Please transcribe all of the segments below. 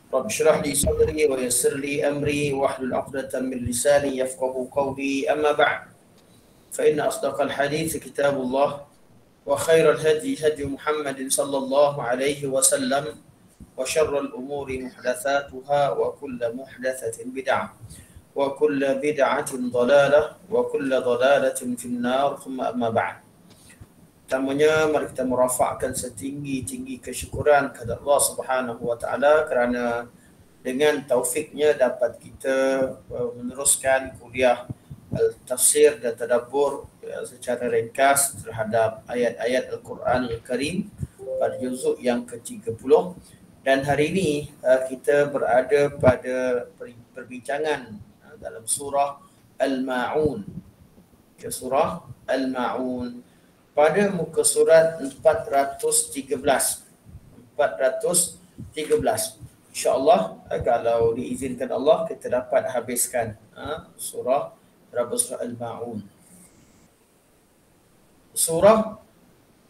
رب اشرح لي صدري ويسر لي أمري واحلل عقدة من لساني يفقه قولي. أما بعد، فإن أصدق الحديث كتاب الله، وخير الهدي هدي محمد صلى الله عليه وسلم، وشر الأمور محدثاتها، وكل محدثة بدعة، وكل بدعة ضلالة، وكل ضلالة في النار. ثم أما بعد. Pertamanya, mari kita merafakkan setinggi-tinggi kesyukuran kepada Allah Subhanahu wa taala kerana dengan taufiknya dapat kita meneruskan kuliah tafsir dan tadabbur secara ringkas terhadap ayat-ayat Al-Quran Al-Karim pada juzuk yang ke-30. Dan hari ini kita berada pada perbincangan dalam surah Al-Ma'un. Surah Al-Ma'un pada muka surat 413. InsyaAllah, kalau diizinkan Allah, kita dapat habiskan surah Al-Ma'un. Surah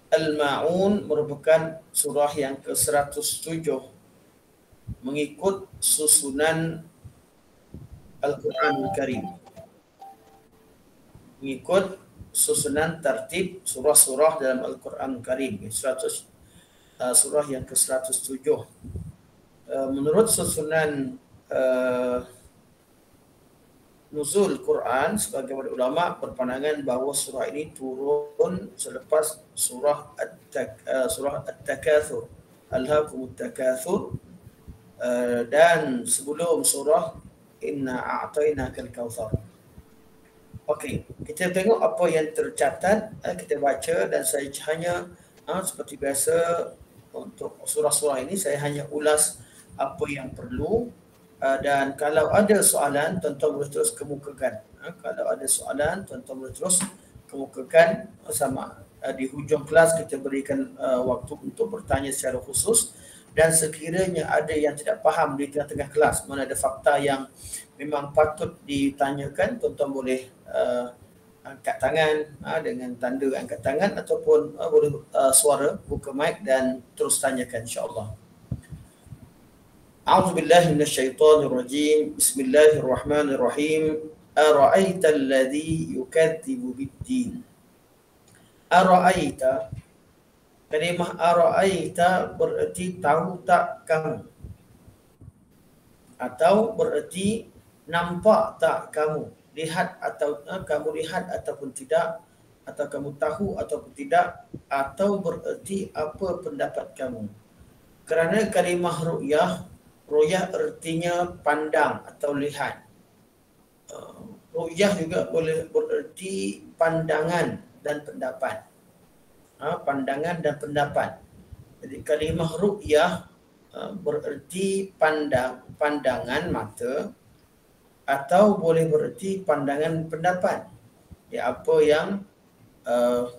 Al-Ma'un merupakan surah yang ke-107 mengikut susunan Al-Quran Al-Karim, mengikut susunan tertib surah-surah dalam Al-Quran Al-Karim. Surah yang ke-107. Menurut susunan nuzul Quran, sebagian ulama berpandangan bahawa surah ini turun selepas surah At-Takatsur, Alhaakumut Takatsur, dan sebelum surah Inna A'tainakal Kautsar. Okey, kita tengok apa yang tercatat, kita baca, dan saya hanya seperti biasa untuk surah-surah ini saya hanya ulas apa yang perlu, dan kalau ada soalan tuan-tuan boleh terus kemukakan. Kalau ada soalan tuan-tuan boleh terus kemukakan sama di hujung kelas. Kita berikan waktu untuk bertanya secara khusus, dan sekiranya ada yang tidak faham di tengah-tengah kelas, mana ada fakta yang memang patut ditanyakan, tuan-tuan boleh angkat tangan dengan tanda angkat tangan, ataupun boleh suara, buka mic dan terus tanyakan, insya-Allah. A'udzu billahi minasyaitonir rajim. Bismillahirrahmanirrahim. Ara'aita alladhi yukadzibu bid-din. Ara'aita, kalimah ara'aita bererti tahu tak kamu, atau bererti nampak tak kamu, lihat atau kamu lihat ataupun tidak, atau kamu tahu ataupun tidak, atau bererti apa pendapat kamu. Kerana kalimah ru'yah artinya pandang atau lihat. Ru'yah juga boleh bererti pandangan dan pendapat. Pandangan dan pendapat. Jadi kalimah ru'yah bererti pandangan mata, atau boleh bererti pandangan pendapat. Ya, apa yang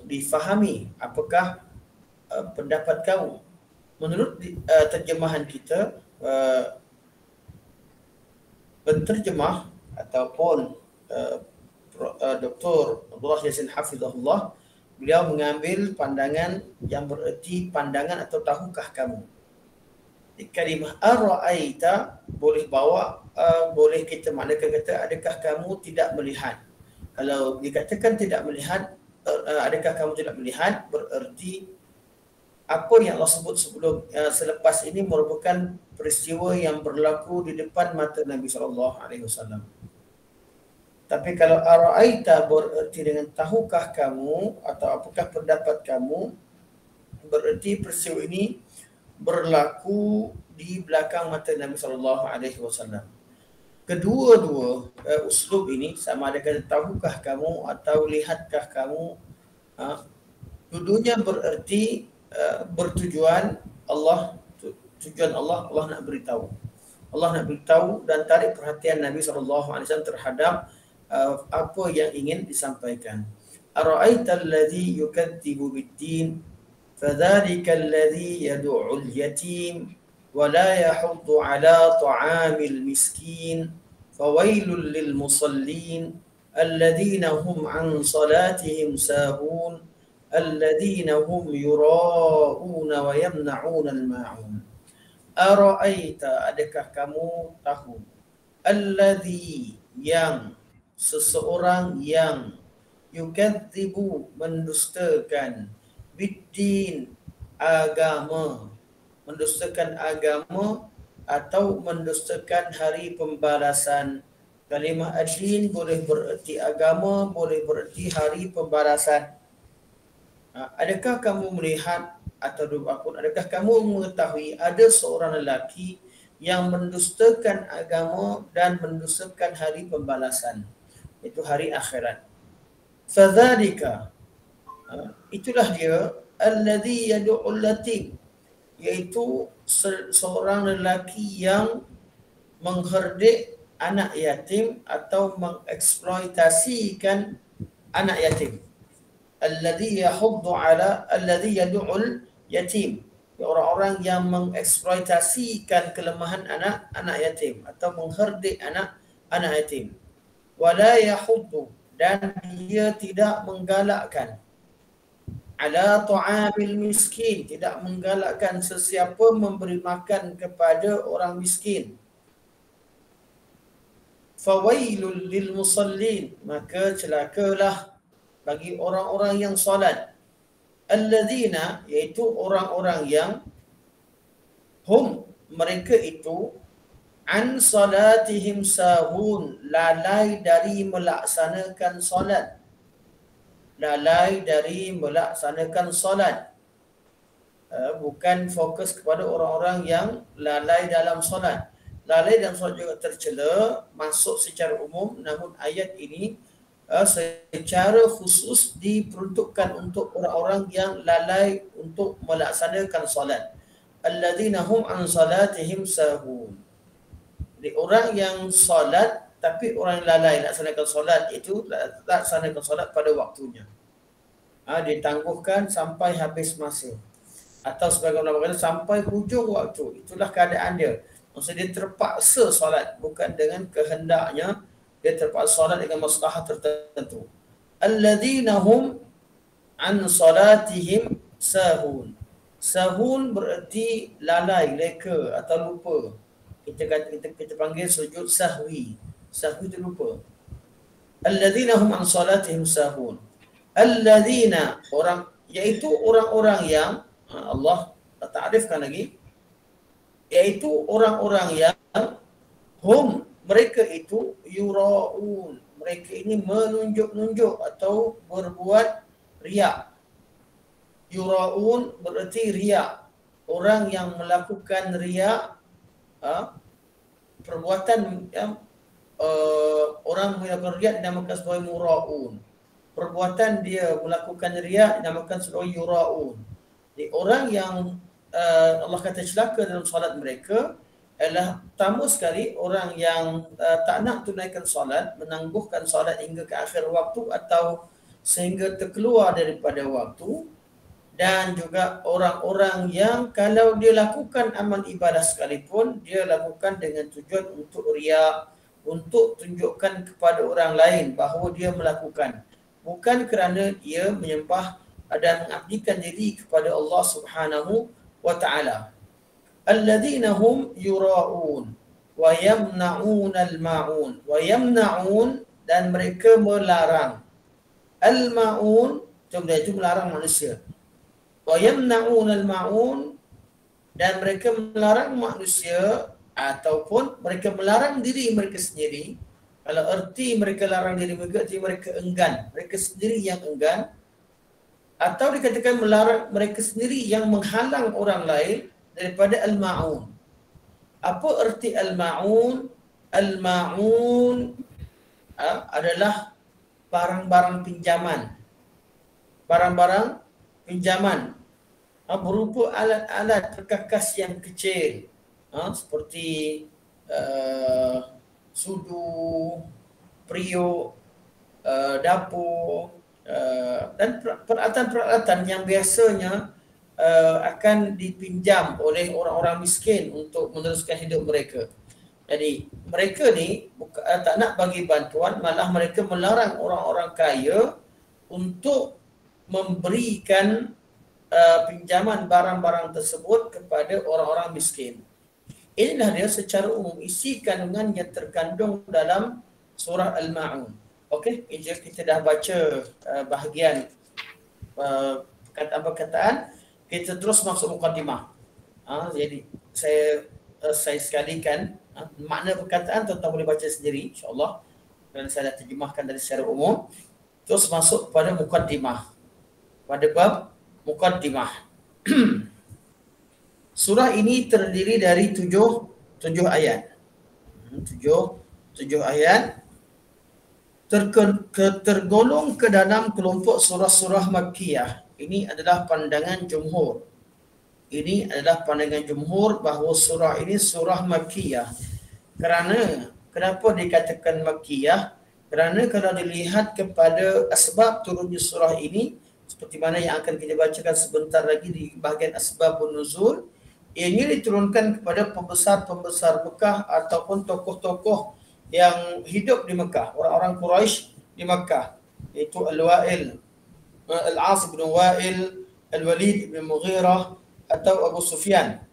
difahami, apakah pendapat kamu. Menurut terjemahan kita, penterjemah ataupun Dr. Abdullah Yasin Hafizahullah, beliau mengambil pandangan yang bererti pandangan atau tahukah kamu. Kalimah ara'aita boleh bawa, boleh kita maknakan kata adakah kamu tidak melihat. Kalau dikatakan tidak melihat, adakah kamu tidak melihat, bererti apa yang Allah sebut selepas ini merupakan peristiwa yang berlaku di depan mata Nabi SAW. Tapi kalau ara'aita bererti dengan tahukah kamu atau apakah pendapat kamu, bererti peristiwa ini berlaku di belakang mata Nabi SAW. Kedua-dua uslub ini, sama ada kata tahukah kamu atau lihatkah kamu, dua-duanya bererti bertujuan Allah. Tujuan Allah nak beritahu. Allah nak beritahu dan tarik perhatian Nabi SAW terhadap apa yang ingin disampaikan. Ara'aita alladhi yukadzibu bid-din fadzalika alladhi yad'u al-yatim wa la yahuddu 'ala ta'amil miskin fawailul lil musallin alladhina hum 'an salatihim sahun alladhina hum yura'una wa yamna'una al-ma'un. ara'aita, adakah kamu tahu, alladhi, yang, seseorang yang, yukadzibu, mendustakan, biddin, agama, mendustakan agama atau mendustakan hari pembalasan. Kalimah ad-din boleh bererti agama, boleh bererti hari pembalasan. Adakah kamu melihat atau adakah kamu mengetahui ada seorang lelaki yang mendustakan agama dan mendustakan hari pembalasan, itu hari akhirat. Fadzalika, itulah dia, alladhi yad'ul yatim, iaitu seorang lelaki yang mengherdik anak yatim atau mengeksploitasikan anak yatim. Alladhi yahuddu ala alladhi yad'ul yatim, orang-orang yang mengeksploitasikan kelemahan anak yatim atau mengherdik anak yatim. Wala yahuddu, dan dia tidak menggalakkan, ala ta'amil miskin, tidak menggalakkan sesiapa memberi makan kepada orang miskin. Fawailul lil musallin, maka celakalah bagi orang-orang yang solat. Alladzina, iaitu orang-orang yang, hum, mereka itu, an salatihim sahun, lalai dari melaksanakan solat. Lalai dari melaksanakan solat. Bukan fokus kepada orang-orang yang lalai dalam solat. Lalai dalam solat juga tercela, masuk secara umum, namun ayat ini secara khusus diperuntukkan untuk orang-orang yang lalai untuk melaksanakan solat. Alladzina hum an salatihim sahun. Jadi orang yang solat tapi orang yang lalai laksanakan solat itu laksanakan solat pada waktunya. Ditangguhkan sampai habis masa. Atau sebagai ulama kata sampai hujung waktu. Itulah keadaan dia. Maksudnya dia terpaksa solat, bukan dengan kehendaknya. Dia terpaksa solat dengan maslahah tertentu. Alladzina hum an salatihim sahun. Sahun bererti lalai, leka atau lupa. Kita panggil sujud sahwi. Sahwi itu lupa. Alladzina hum an salatihim sahun. Alladzina, orang, iaitu orang-orang yang Allah ta'rifkan lagi, iaitu orang-orang yang hum, mereka itu yura'un, mereka ini menunjuk-nunjuk atau berbuat riak. Yura'un berarti riak. Orang yang melakukan riak, perbuatan orang melakukan riak dinamakan sebagai mura'un. Perbuatan dia melakukan riak dinamakan sebagai yura'un. Jadi orang yang Allah kata celaka dalam solat mereka adalah pertama sekali orang yang tak nak tunaikan solat, menangguhkan solat hingga ke akhir waktu atau sehingga terkeluar daripada waktu, dan juga orang-orang yang kalau dia lakukan amal ibadah sekalipun, dia lakukan dengan tujuan untuk riya, untuk tunjukkan kepada orang lain bahawa dia melakukan, bukan kerana dia menyembah dan mengabdikan diri kepada Allah Subhanahu wa ta'ala. Alladzina hum yura'un wa yamna'un al-ma'un. Wa yamna'un, dan mereka melarang. Al-ma'un, itu melarang manusia. Wa yamna'un al-ma'un, dan mereka melarang manusia ataupun mereka melarang diri mereka sendiri. Kalau erti mereka larang diri mereka, arti mereka enggan. Mereka sendiri yang enggan. Atau dikatakan melarang mereka sendiri yang menghalang orang lain daripada al-ma'un. Apa erti al-ma'un? Al-ma'un adalah barang-barang pinjaman. Barang-barang pinjaman berupa alat-alat perkakas yang kecil, seperti sudu, periuk, dapur, dan peralatan-peralatan yang biasanya akan dipinjam oleh orang-orang miskin untuk meneruskan hidup mereka. Jadi mereka ni tak nak bagi bantuan, malah mereka melarang orang-orang kaya untuk memberikan pinjaman barang-barang tersebut kepada orang-orang miskin. Inilah dia secara umum isi kandungan yang terkandung dalam surah Al-Ma'un. Okey, kita dah baca bahagian perkataan-perkataan, kita terus masuk mukadimah. Jadi saya sekalikan makna perkataan tuan-tuan boleh baca sendiri insya-Allah, dan saya dah terjemahkan dari secara umum. Terus masuk pada mukadimah. Pada bab mukadimah. Surah ini terdiri dari tujuh ayat. Tujuh ayat tergolong ke dalam kelompok surah-surah Makkiyah. Ini adalah pandangan jumhur. Ini adalah pandangan jumhur bahawa surah ini surah Makkiyah. Kenapa dikatakan Makkiyah? Kerana kalau dilihat kepada asbab turunnya surah ini, seperti mana yang akan kita bacakan sebentar lagi di bahagian asbabun nuzul, ianya diturunkan kepada pembesar-pembesar Mekah ataupun tokoh-tokoh yang hidup di Mekah, orang-orang Quraisy di Mekah, iaitu Al-Wa'il, Al-As bin Wa'il, Al-Walid bin Mughirah atau Abu Sufyan,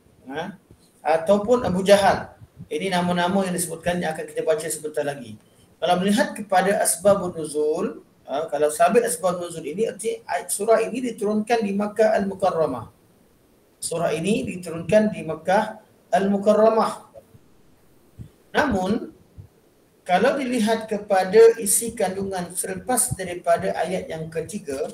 ataupun Abu Jahal. Ini nama-nama yang disebutkan yang akan kita baca sebentar lagi. Kalau melihat kepada asbabun nuzul, kalau sabit asbabun nuzul ini, arti surah ini diturunkan di Makkah Al-Mukarramah. Surah ini diturunkan di Makkah Al-Mukarramah. Namun, kalau dilihat kepada isi kandungan selepas daripada ayat yang ketiga,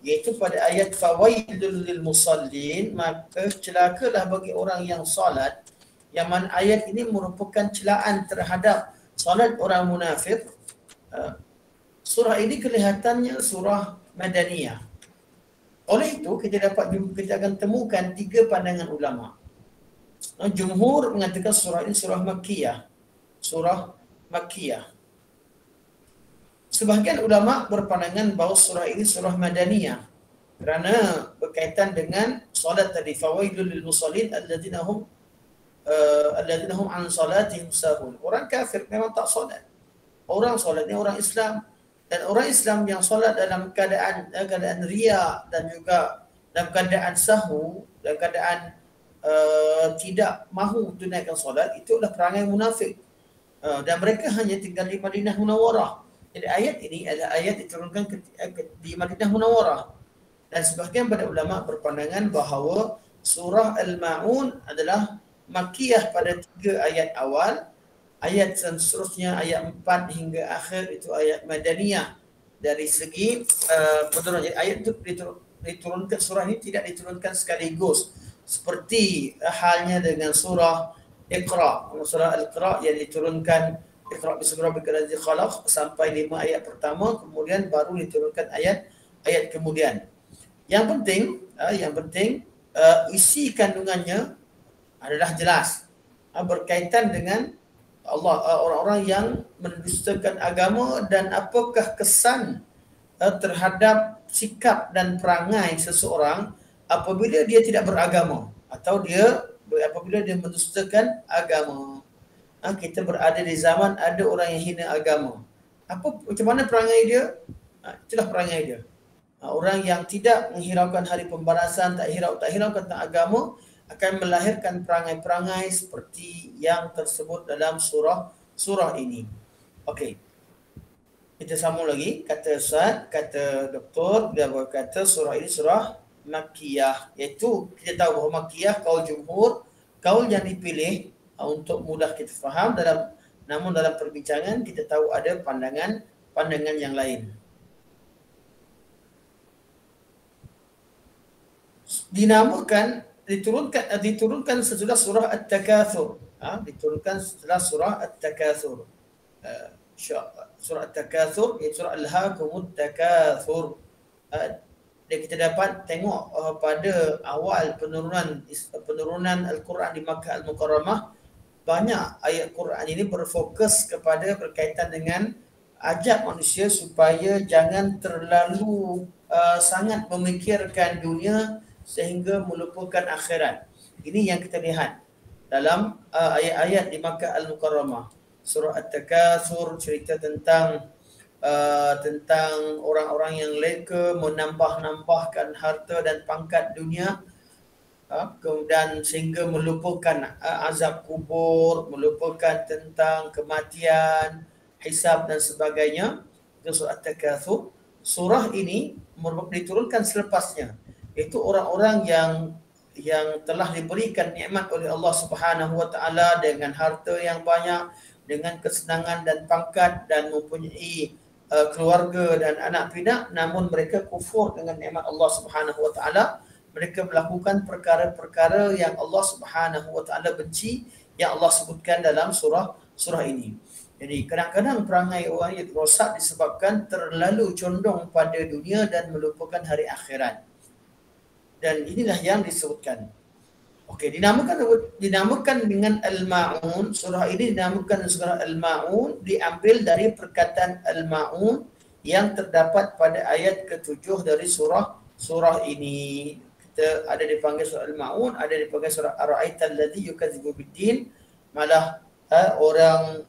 iaitu pada ayat fawailul lil musallin, maka celakalah bagi orang yang solat, yang mana ayat ini merupakan celaan terhadap solat orang munafik. Surah ini kelihatannya surah Madaniyah. Oleh itu kita akan temukan tiga pandangan ulama. Jumhur mengatakan surah ini surah Makkiyah. Surah Makkiyah. Sebahagian ulama berpandangan bahawa surah ini surah Madaniyah kerana berkaitan dengan solat tadi, fawailul lil musallin alladzina hum an salatihim sahun. Orang kafir memang tak solat. Orang solat ni orang Islam, dan orang Islam yang solat dalam keadaan riya dan juga dalam keadaan sahu, dalam keadaan tidak mahu tunaikan solat, itu adalah perangai munafik. Dan mereka hanya tinggal di Madinah Munawwarah. Jadi ayat ini adalah ayat diturunkan di Madinah Munawwarah. Dan sebahagian pada ulama berpandangan bahawa surah Al-Ma'un adalah Makkiyah pada 3 ayat awal, ayat seterusnya ayat 4 hingga akhir itu ayat Madaniyah. Dari segi penurun, ayat itu diturunkan, surah ini tidak diturunkan sekaligus seperti halnya dengan surah Iqra. Surah Al-Iqra yang diturunkan Iqra bismi rabbikal ladzi khalaq sampai 5 ayat pertama, kemudian baru diturunkan ayat kemudian. Yang penting isi kandungannya adalah jelas, berkaitan dengan Allah, orang-orang yang mendustakan agama dan apakah kesan terhadap sikap dan perangai seseorang apabila dia tidak beragama atau apabila dia mendustakan agama. Kita berada di zaman ada orang yang hina agama. Macam mana perangai dia? Itulah perangai dia. Orang yang tidak menghiraukan hari pembalasan, tak hiraukan tentang agama, akan melahirkan perangai-perangai seperti yang tersebut dalam surah ini. Okey. Kita sambung lagi, kata Ustaz, kata Doktor, dia berkata surah ini surah Makkiyah. Iaitu kita tahu bahawa Makkiyah kaul jumhur, kaul yang dipilih untuk mudah kita faham, namun dalam perbincangan kita tahu ada pandangan yang lain. Diturunkan sesudah surah At-Takatsur. Diturunkan setelah surah At-Takatsur. Surah At-Takatsur, iaitu surah Alhaakumut Takatsur. Dan kita dapat tengok pada awal penurunan Al-Quran di Makkah Al-Mukarramah, banyak ayat Quran ini berfokus kepada berkaitan dengan ajak manusia supaya jangan terlalu sangat memikirkan dunia sehingga melupakan akhirat. Ini yang kita lihat dalam ayat-ayat di Makkah Al-Mukarramah. Surah At-Takatsur cerita tentang orang-orang yang leka menambah-nambahkan harta dan pangkat dunia dan sehingga melupakan azab kubur, melupakan tentang kematian, hisab dan sebagainya. Itu surah At-Takatsur. Surah ini diturunkan selepasnya. Itu orang-orang yang telah diberikan nikmat oleh Allah Subhanahu wa taala dengan harta yang banyak, dengan kesenangan dan pangkat dan mempunyai keluarga dan anak pinak, namun mereka kufur dengan nikmat Allah Subhanahu wa taala. Mereka melakukan perkara-perkara yang Allah Subhanahu wa taala benci, yang Allah sebutkan dalam surah ini. Jadi kadang-kadang perangai orang yang rosak disebabkan terlalu condong pada dunia dan melupakan hari akhirat. Dan inilah yang disebutkan. Okey, dinamakan dengan Al-Ma'un. Surah ini dinamakan surah Al-Ma'un, diambil dari perkataan Al-Ma'un yang terdapat pada ayat ke-7 dari surah ini. Kita ada dipanggil surah Al-Ma'un, ada dipanggil surah Ara'aital ladzi yukadzibu biddin. Malah orang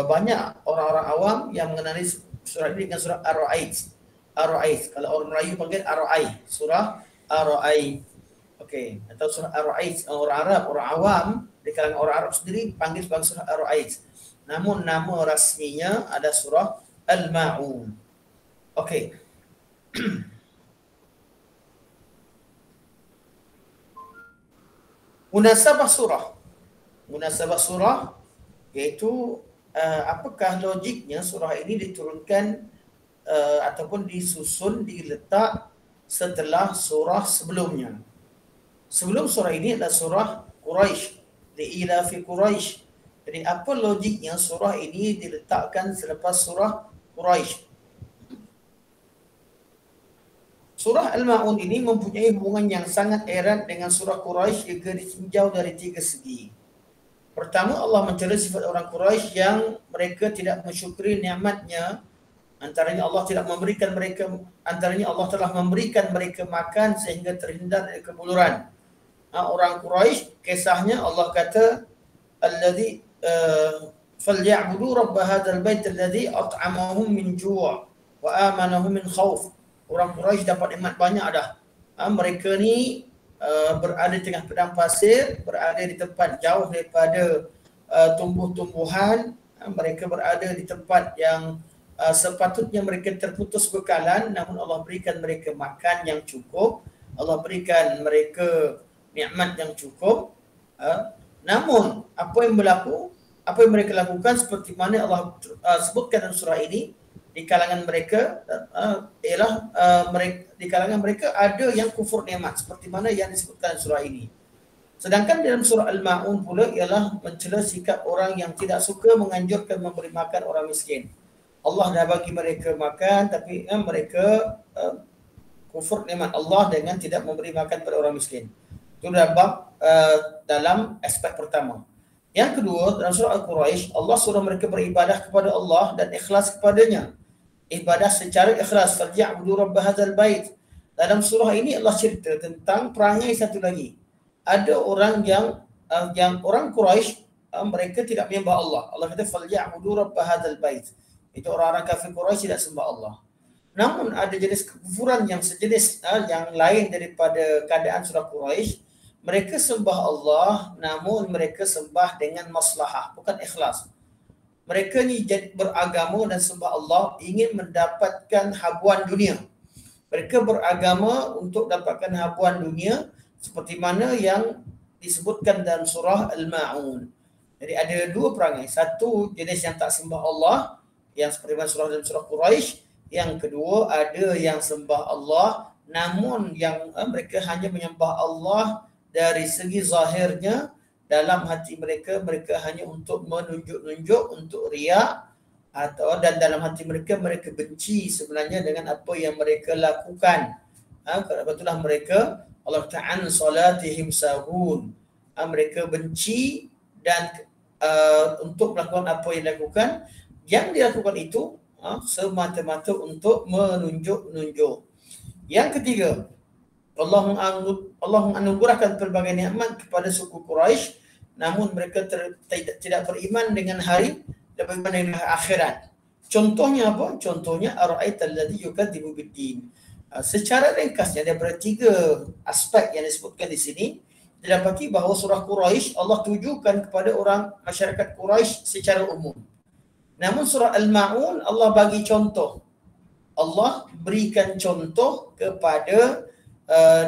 banyak orang-orang awam yang mengenali surah ini dengan surah Ar-Ra'ait. Kalau orang Melayu panggil Ar-Ra'ai, surah Ar-Ra'ai. Okey, atau surah Ar-Ra'ait. Orang Arab, orang awam di kalangan orang Arab sendiri panggil sebagai surah Ar-Ra'ait. Namun nama rasminya ada surah Al-Ma'un. Okey. Munasabah surah iaitu apakah logiknya surah ini diturunkan ataupun disusun, diletak setelah surah sebelumnya. Sebelum surah ini adalah surah Quraisy, li'ila fi Quraisy. Jadi apa logiknya surah ini diletakkan selepas surah Quraisy? Surah Al-Ma'un ini mempunyai hubungan yang sangat erat dengan surah Quraisy jika ditinjau dari 3 segi. Pertama, Allah mencela sifat orang Quraisy yang mereka tidak mensyukuri nikmatnya. Antaranya Allah telah memberikan mereka makan sehingga terhindar dari kebuluran. Orang Quraisy, kisahnya Allah kata alladzi falyabudu rabb hadzal bait alladzi at'amahum min ju' wa amanahum min khauf. Orang Quraisy dapat nikmat banyak dah. Mereka ni berada di tengah padang pasir, berada di tempat jauh daripada tumbuh-tumbuhan. Mereka berada di tempat yang sepatutnya mereka terputus bekalan, namun Allah berikan mereka makan yang cukup. Allah berikan mereka nikmat yang cukup. Namun apa yang berlaku, apa yang mereka lakukan seperti mana Allah sebutkan dalam surah ini, di kalangan mereka di kalangan mereka ada yang kufur nikmat seperti mana yang disebutkan surah ini. Sedangkan dalam surah Al-Ma'un pula ialah mencela sikap orang yang tidak suka menganjurkan memberi makan orang miskin. Allah dah bagi mereka makan tapi mereka kufur nikmat Allah dengan tidak memberi makan kepada orang miskin. Itu dalam aspek pertama. Yang kedua, dalam surah Al-Quraisy, Allah suruh mereka beribadah kepada Allah dan ikhlas kepadanya. Ibadah secara ikhlas, falyabudu rabb hadzal bait. Dalam surah ini Allah cerita tentang perangai satu lagi. Ada orang yang orang Quraisy mereka tidak menyembah Allah. Allah kata falyabudu rabb hadzal bait. Itu orang-orang kafir Quraisy tidak sembah Allah. Namun ada jenis kekufuran yang sejenis yang lain daripada keadaan surah Quraisy. Mereka sembah Allah namun mereka sembah dengan maslahah, bukan ikhlas. Mereka ni beragama dan sembah Allah ingin mendapatkan habuan dunia. Mereka beragama untuk dapatkan habuan dunia seperti mana yang disebutkan dalam surah Al-Ma'un. Jadi ada dua perangai. Satu jenis yang tak sembah Allah, yang seperti mana surah dalam surah Quraisy. Yang kedua ada yang sembah Allah namun yang mereka hanya menyembah Allah dari segi zahirnya. Dalam hati mereka hanya untuk menunjuk-nunjuk, untuk riak, dan dalam hati mereka benci sebenarnya dengan apa yang mereka lakukan. Itulah mereka Allah ta'an salatihim sahun. Mereka benci dan untuk melakukan apa yang dilakukan. Yang dilakukan itu semata-mata untuk menunjuk-nunjuk. Yang ketiga, Allah menganugerahkan pelbagai nikmat kepada suku Quraisy, namun mereka tidak beriman dengan hari dan beriman dengan akhirat. Contohnya apa? Contohnya ara'aital ladzi yukadzibu biddin. Secara ringkasnya daripada 3 aspek yang disebutkan di sini, didapati bahawa surah Quraisy Allah tujukan kepada orang masyarakat Quraisy secara umum. Namun surah Al-Ma'un Allah bagi contoh. Allah berikan contoh kepada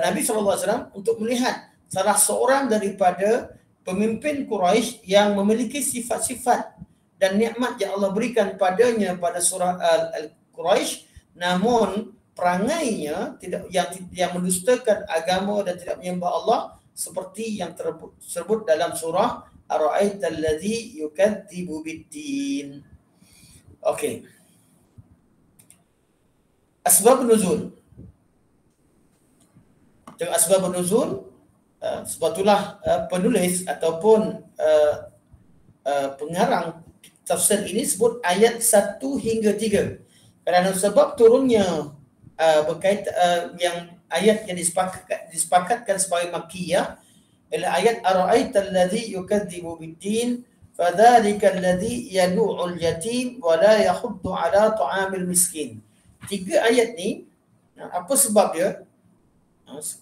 Nabi SAW untuk melihat salah seorang daripada pemimpin Quraisy yang memiliki sifat-sifat dan nikmat yang Allah berikan padanya pada surah Al-Quraisy, namun perangainya tidak yang mendustakan agama dan tidak menyembah Allah seperti yang tersebut dalam surah Ara'aital ladzi yukadzibu biddin. Okey. Asbab nuzul. Tengok asbab nuzul, sebab itulah penulis ataupun pengarang tafsir ini sebut ayat 1 hingga 3. Kerana sebab turunnya yang ayat yang disepakatkan sebagai makkiyah ialah ayat ara'aital ladzi yukadzibu biddin fadzalika alladzi yad'ul yatim wa la yahuddu ala ta'amil miskin. 3 ayat ni apa sebab dia?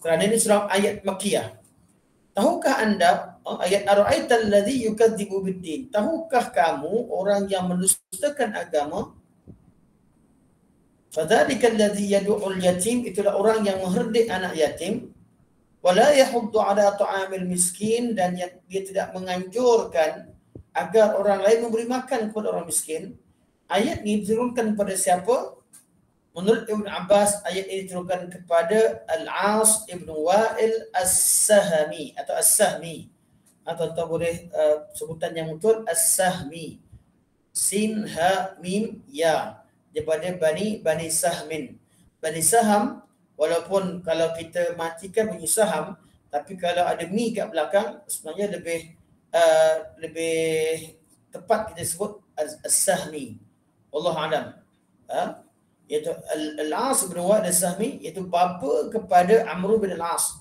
Kerana ini surah ayat makkiyah. Tahukah anda ayat ara'aital ladzi yukadzibu biddin? Tahukah kamu orang yang mendustakan agama? Fadzalika alladzi yad'ul yatim, itulah orang yang mengherdik anak yatim, wala yahuddu ala ta'amil miskin, dan dia tidak menganjurkan agar orang lain memberi makan kepada orang miskin. Ayat ini diturunkan kepada siapa? Menurut Ibn Abbas, ayat ini diturunkan kepada Al-As Ibn Wa'il As-Sahmi atau As-Sahmi, atau boleh sebutan yang betul As-Sahmi, sin ha mim ya, daripada Bani Sahmin. Bani Saham, walaupun kalau kita matikan bunyi Saham, tapi kalau ada mi kat belakang, sebenarnya lebih tepat kita sebut As-Sahmi. Wallahu a'lam. Iaitu Al-As bin Wa'il As-Sahmi, iaitu bapa kepada Amr bin Al-As.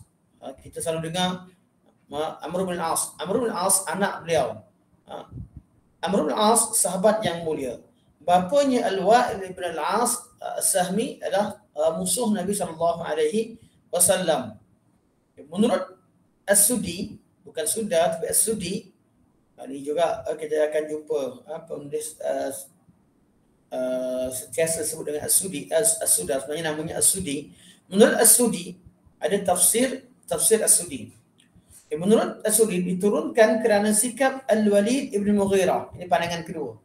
Kita selalu dengar Amr bin Al-As. Amr bin Al-As anak beliau. Amr bin Al-As sahabat yang mulia. Bapanya Al-Wa'il bin Al-As As-Sahmi adalah musuh Nabi SAW. Menurut As-Sudi, bukan Suda tapi As-Sudi, ini juga kita akan jumpa penulis sentiasa sebut dengan As-Sudi, As-Suda, sebenarnya namanya As-Sudi. Menurut As-Sudi ada tafsir As-Sudi. Menurut As-Sudi diturunkan kerana sikap Al-Walid ibn Mughirah. Ini pandangan kedua.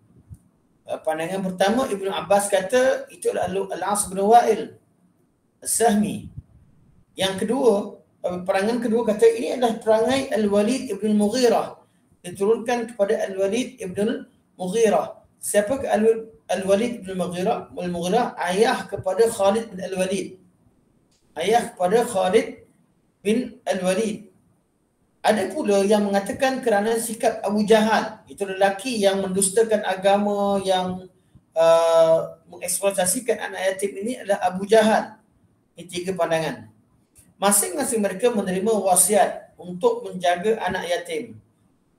Pandangan pertama, Ibnu Abbas kata itu adalah Al-As bin Wa'il As-Sahmi. Yang kedua, pandangan kedua kata ini adalah perangai Al-Walid ibn Mughirah, diturunkan kepada Al-Walid ibn Mughirah. Siapa ke Al-Walid ibn Mughirah? Al-Mughirah ayah kepada Khalid bin Al-Walid. Ayah kepada Khalid bin Al-Walid. Ada pula yang mengatakan kerana sikap Abu Jahal, itu lelaki yang mendustakan agama, yang mengeksploitasikan anak yatim ini adalah Abu Jahal. Ini 3 pandangan. Masing-masing mereka menerima wasiat untuk menjaga anak yatim.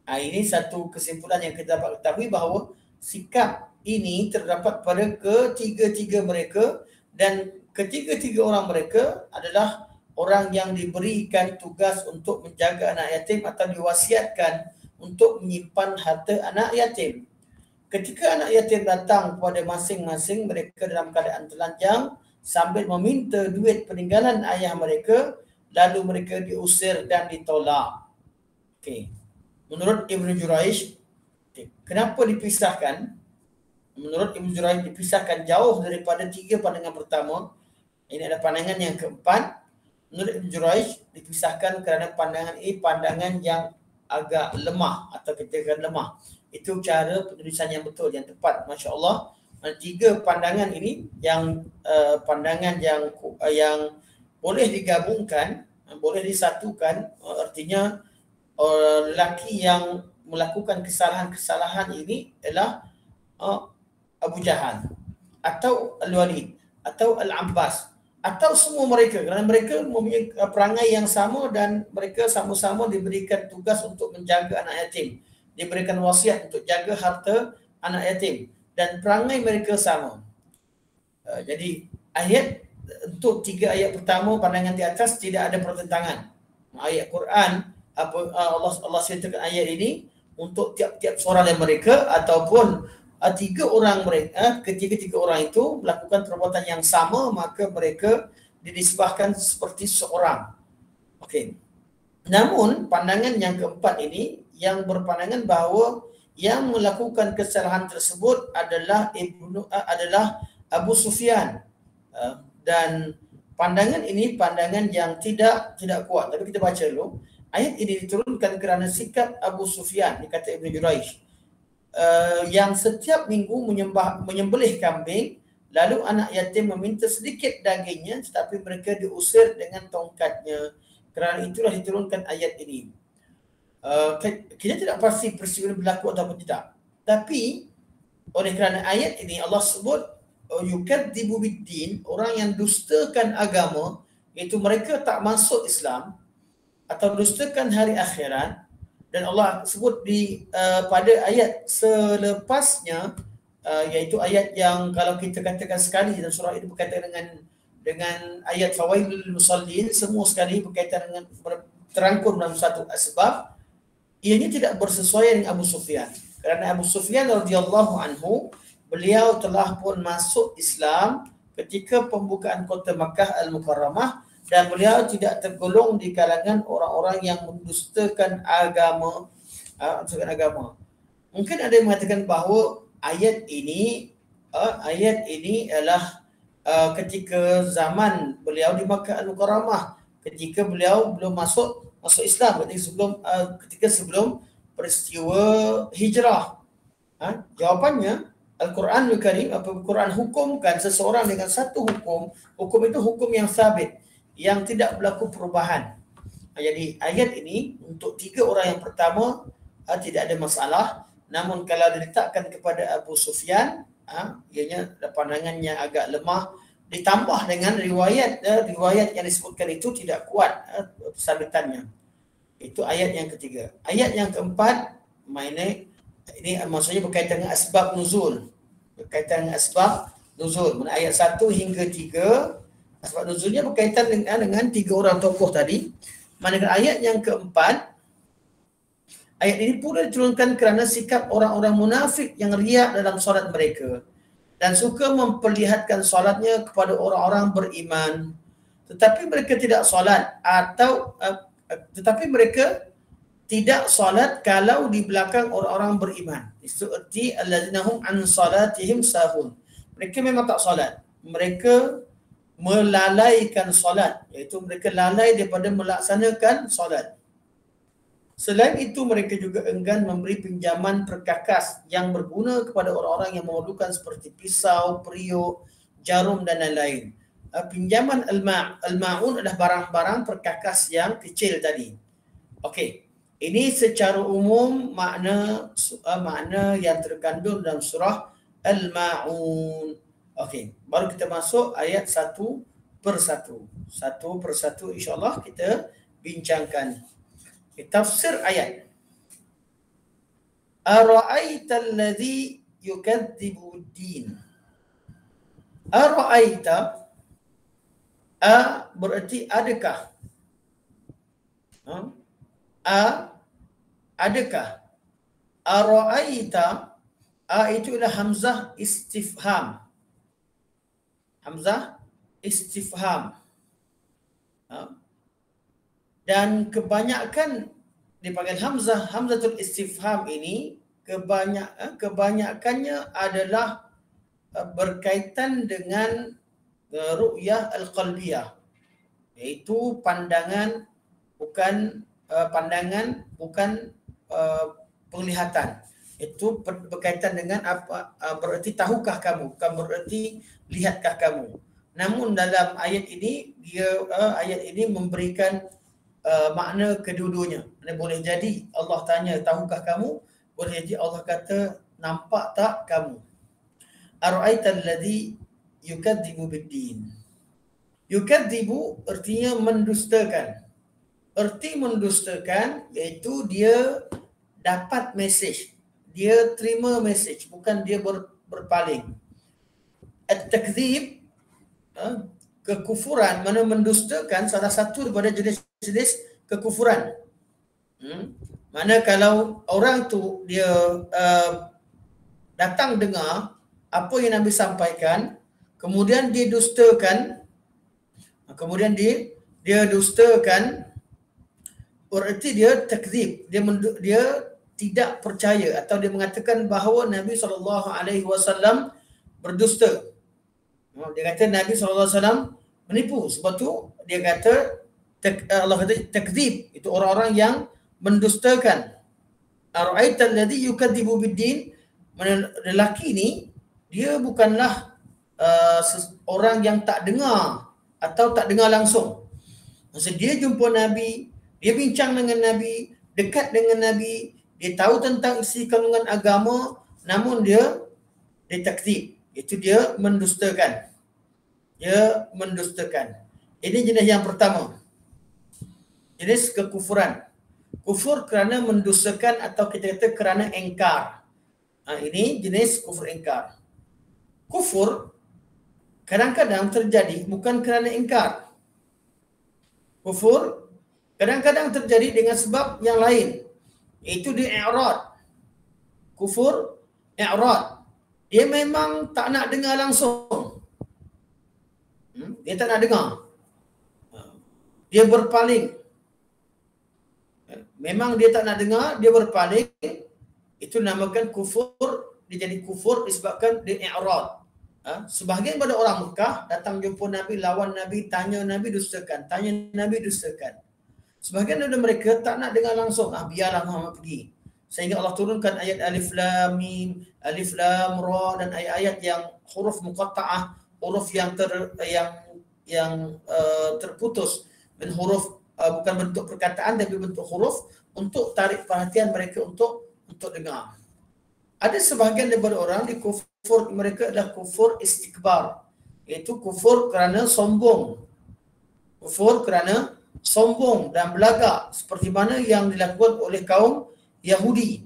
Ini satu kesimpulan yang kita dapat ketahui bahawa sikap ini terdapat pada ketiga-tiga mereka, dan ketiga-tiga orang mereka adalah orang yang diberikan tugas untuk menjaga anak yatim atau diwasiatkan untuk menyimpan harta anak yatim. Ketika anak yatim datang kepada masing-masing mereka dalam keadaan telanjang sambil meminta duit peninggalan ayah mereka, lalu mereka diusir dan ditolak. Okey. Menurut Ibn Jurayj, kenapa dipisahkan? Menurut Ibn Jurayj dipisahkan jauh daripada 3 pandangan pertama. Ini adalah pandangan yang keempat. Menurut Ibn Jurayj dipisahkan kerana pandangan ini pandangan yang agak lemah atau kita kata lemah. Itu cara penulisan yang betul, yang tepat. Masya Allah. 3 pandangan ini yang pandangan yang boleh digabungkan, boleh disatukan. Artinya lelaki yang melakukan kesalahan-kesalahan ini adalah Abu Jahal atau Al-Walid atau Al-Abbas atau semua mereka, kerana mereka mempunyai perangai yang sama dan mereka sama-sama diberikan tugas untuk menjaga anak yatim, diberikan wasiat untuk jaga harta anak yatim dan perangai mereka sama. Jadi ayat untuk 3 ayat pertama pandangan di atas tidak ada pertentangan. Ayat Quran Allah ceritakan ayat ini untuk tiap-tiap seorang dari mereka ataupun tiga orang mereka, ketiga-tiga orang itu melakukan perbuatan yang sama, maka mereka dinisbahkan seperti seorang. Okey. Namun pandangan yang keempat ini yang berpandangan bahawa yang melakukan kesalahan tersebut adalah Abu Sufyan. Dan pandangan ini pandangan yang tidak kuat. Tapi kita baca dulu. Ayat ini diturunkan kerana sikap Abu Sufyan, dikata Ibn Jurayj, yang setiap minggu menyembelih kambing, lalu anak yatim meminta sedikit dagingnya, tetapi mereka diusir dengan tongkatnya. Kerana itulah diturunkan ayat ini. Kita tidak pasti peristiwa ini berlaku atau tidak. Tapi oleh kerana ayat ini Allah sebut yukadzibu biddin, orang yang dustakan agama, iaitu mereka tak masuk Islam atau dustakan hari akhirat, dan Allah sebut pada ayat selepasnya, iaitu ayat yang kalau kita katakan sekali dalam surah ini berkaitan dengan ayat fawailul musallin, semua sekali berkaitan dengan terangkum dalam satu sebab, ianya tidak bersesuaian dengan Abu Sufyan. Kerana Abu Sufyan radhiyallahu anhu, beliau telah pun masuk Islam ketika pembukaan kota Makkah Al-Mukarramah, dan beliau tidak tergolong di kalangan orang-orang yang mendustakan agama. Mungkin ada yang mengatakan bahawa ayat ini adalah ketika zaman beliau di Makkah Al-Mukarramah, ketika beliau belum masuk Islam, ketika sebelum peristiwa hijrah. Jawapannya Al-Quranul Karim, Al-Quran hukumkan seseorang dengan satu hukum itu hukum yang sabit, yang tidak berlaku perubahan. Jadi ayat ini untuk 3 orang yang pertama tidak ada masalah. Namun kalau diletakkan kepada Abu Sufyan, ianya pandangannya agak lemah, ditambah dengan riwayat yang disebutkan itu tidak kuat sabitannya. Itu ayat yang ketiga. Ayat yang keempat, ini maksudnya berkaitan dengan asbab nuzul. Ayat 1 hingga 3, asbab nuzulnya berkaitan dengan 3 orang tokoh tadi. Manakala ayat yang keempat, ayat ini pula diturunkan kerana sikap orang-orang munafik yang riak dalam solat mereka dan suka memperlihatkan solatnya kepada orang-orang beriman, tetapi mereka tidak solat kalau di belakang orang-orang beriman. Seperti allazina hum an salatihim sahun. Mereka memang tak solat. Mereka melalaikan solat, iaitu mereka lalai daripada melaksanakan solat. Selain itu, mereka juga enggan memberi pinjaman perkakas yang berguna kepada orang-orang yang memerlukan seperti pisau, periuk, jarum dan lain-lain. Pinjaman al-ma'un adalah barang-barang perkakas yang kecil tadi. Okey. Ini secara umum makna yang terkandung dalam surah Al-Ma'un. Okey, baru kita masuk ayat satu persatu. Satu persatu insya-Allah kita bincangkan. Tafsir ayat. Ara'aita alladhi yukadzibu ad-din. Ara'aita berarti adakah? Adakah? Ara'aita itu adalah hamzah istifham. Dan kebanyakan dipanggil hamzatul istifham ini kebanyakannya adalah berkaitan dengan ru'yah al-qalbiyah, iaitu pandangan bukan penglihatan. Itu berkaitan dengan apa, berarti tahukah kamu, bukan berarti lihatkah kamu. Namun dalam ayat ini ayat ini memberikan makna kedua-duanya. Boleh jadi Allah tanya tahukah kamu, boleh jadi Allah kata nampak tak kamu. Ara'aita alladhi yukadzibu biddin. Yukadzibu artinya mendustakan. Erti mendustakan iaitu dia dapat mesej, dia terima mesej, bukan dia berpaling. At-takdzib, kekufuran, mana mendustakan salah satu daripada jenis-jenis kekufuran. Mana kalau orang tu dia datang dengar apa yang Nabi sampaikan, kemudian dia dustakan, berarti dia takzib, dia tidak percaya atau dia mengatakan bahawa Nabi SAW berdusta. Dia kata Nabi SAW menipu. Sebab tu dia kata Allah kata takzib, itu orang-orang yang mendustakan. Ara'aita alladhi yukadzibu bid-din, lelaki ni dia bukanlah orang yang tak dengar atau tak dengar langsung. Maksud dia jumpa Nabi, dia bincang dengan Nabi, dekat dengan Nabi, dia tahu tentang isi kandungan agama, namun dia takzib, itu dia mendustakan. Ini jenis yang pertama, jenis kekufuran. Kufur kerana mendustakan atau kita kata kerana engkar. Ini jenis kufur engkar. Kufur kadang-kadang terjadi bukan kerana engkar. Kufur kadang-kadang terjadi dengan sebab yang lain, iaitu dia i'rad. Kufur i'rad, dia memang tak nak dengar langsung. Dia tak nak dengar. Dia berpaling. Memang dia tak nak dengar, dia berpaling. Itu namakan kufur. Dia jadi kufur disebabkan dia i'rad. Sebahagian pada orang Mekah datang jumpa Nabi, lawan Nabi, tanya Nabi, dustakan. Tanya Nabi, dustakan. Sebahagian dari mereka tak nak dengar langsung. Biarlah Muhammad pergi. Sehingga Allah turunkan ayat Alif Lam Mim, Alif Lam Ra, dan ayat-ayat yang huruf muqatta'ah, huruf yang terputus, dan huruf bukan bentuk perkataan tapi bentuk huruf, untuk tarik perhatian mereka untuk dengar. Ada sebahagian daripada orang di kufur mereka adalah kufur istikbar, iaitu kufur kerana sombong. Kufur kerana sombong dan belagak, seperti mana yang dilakukan oleh kaum Yahudi.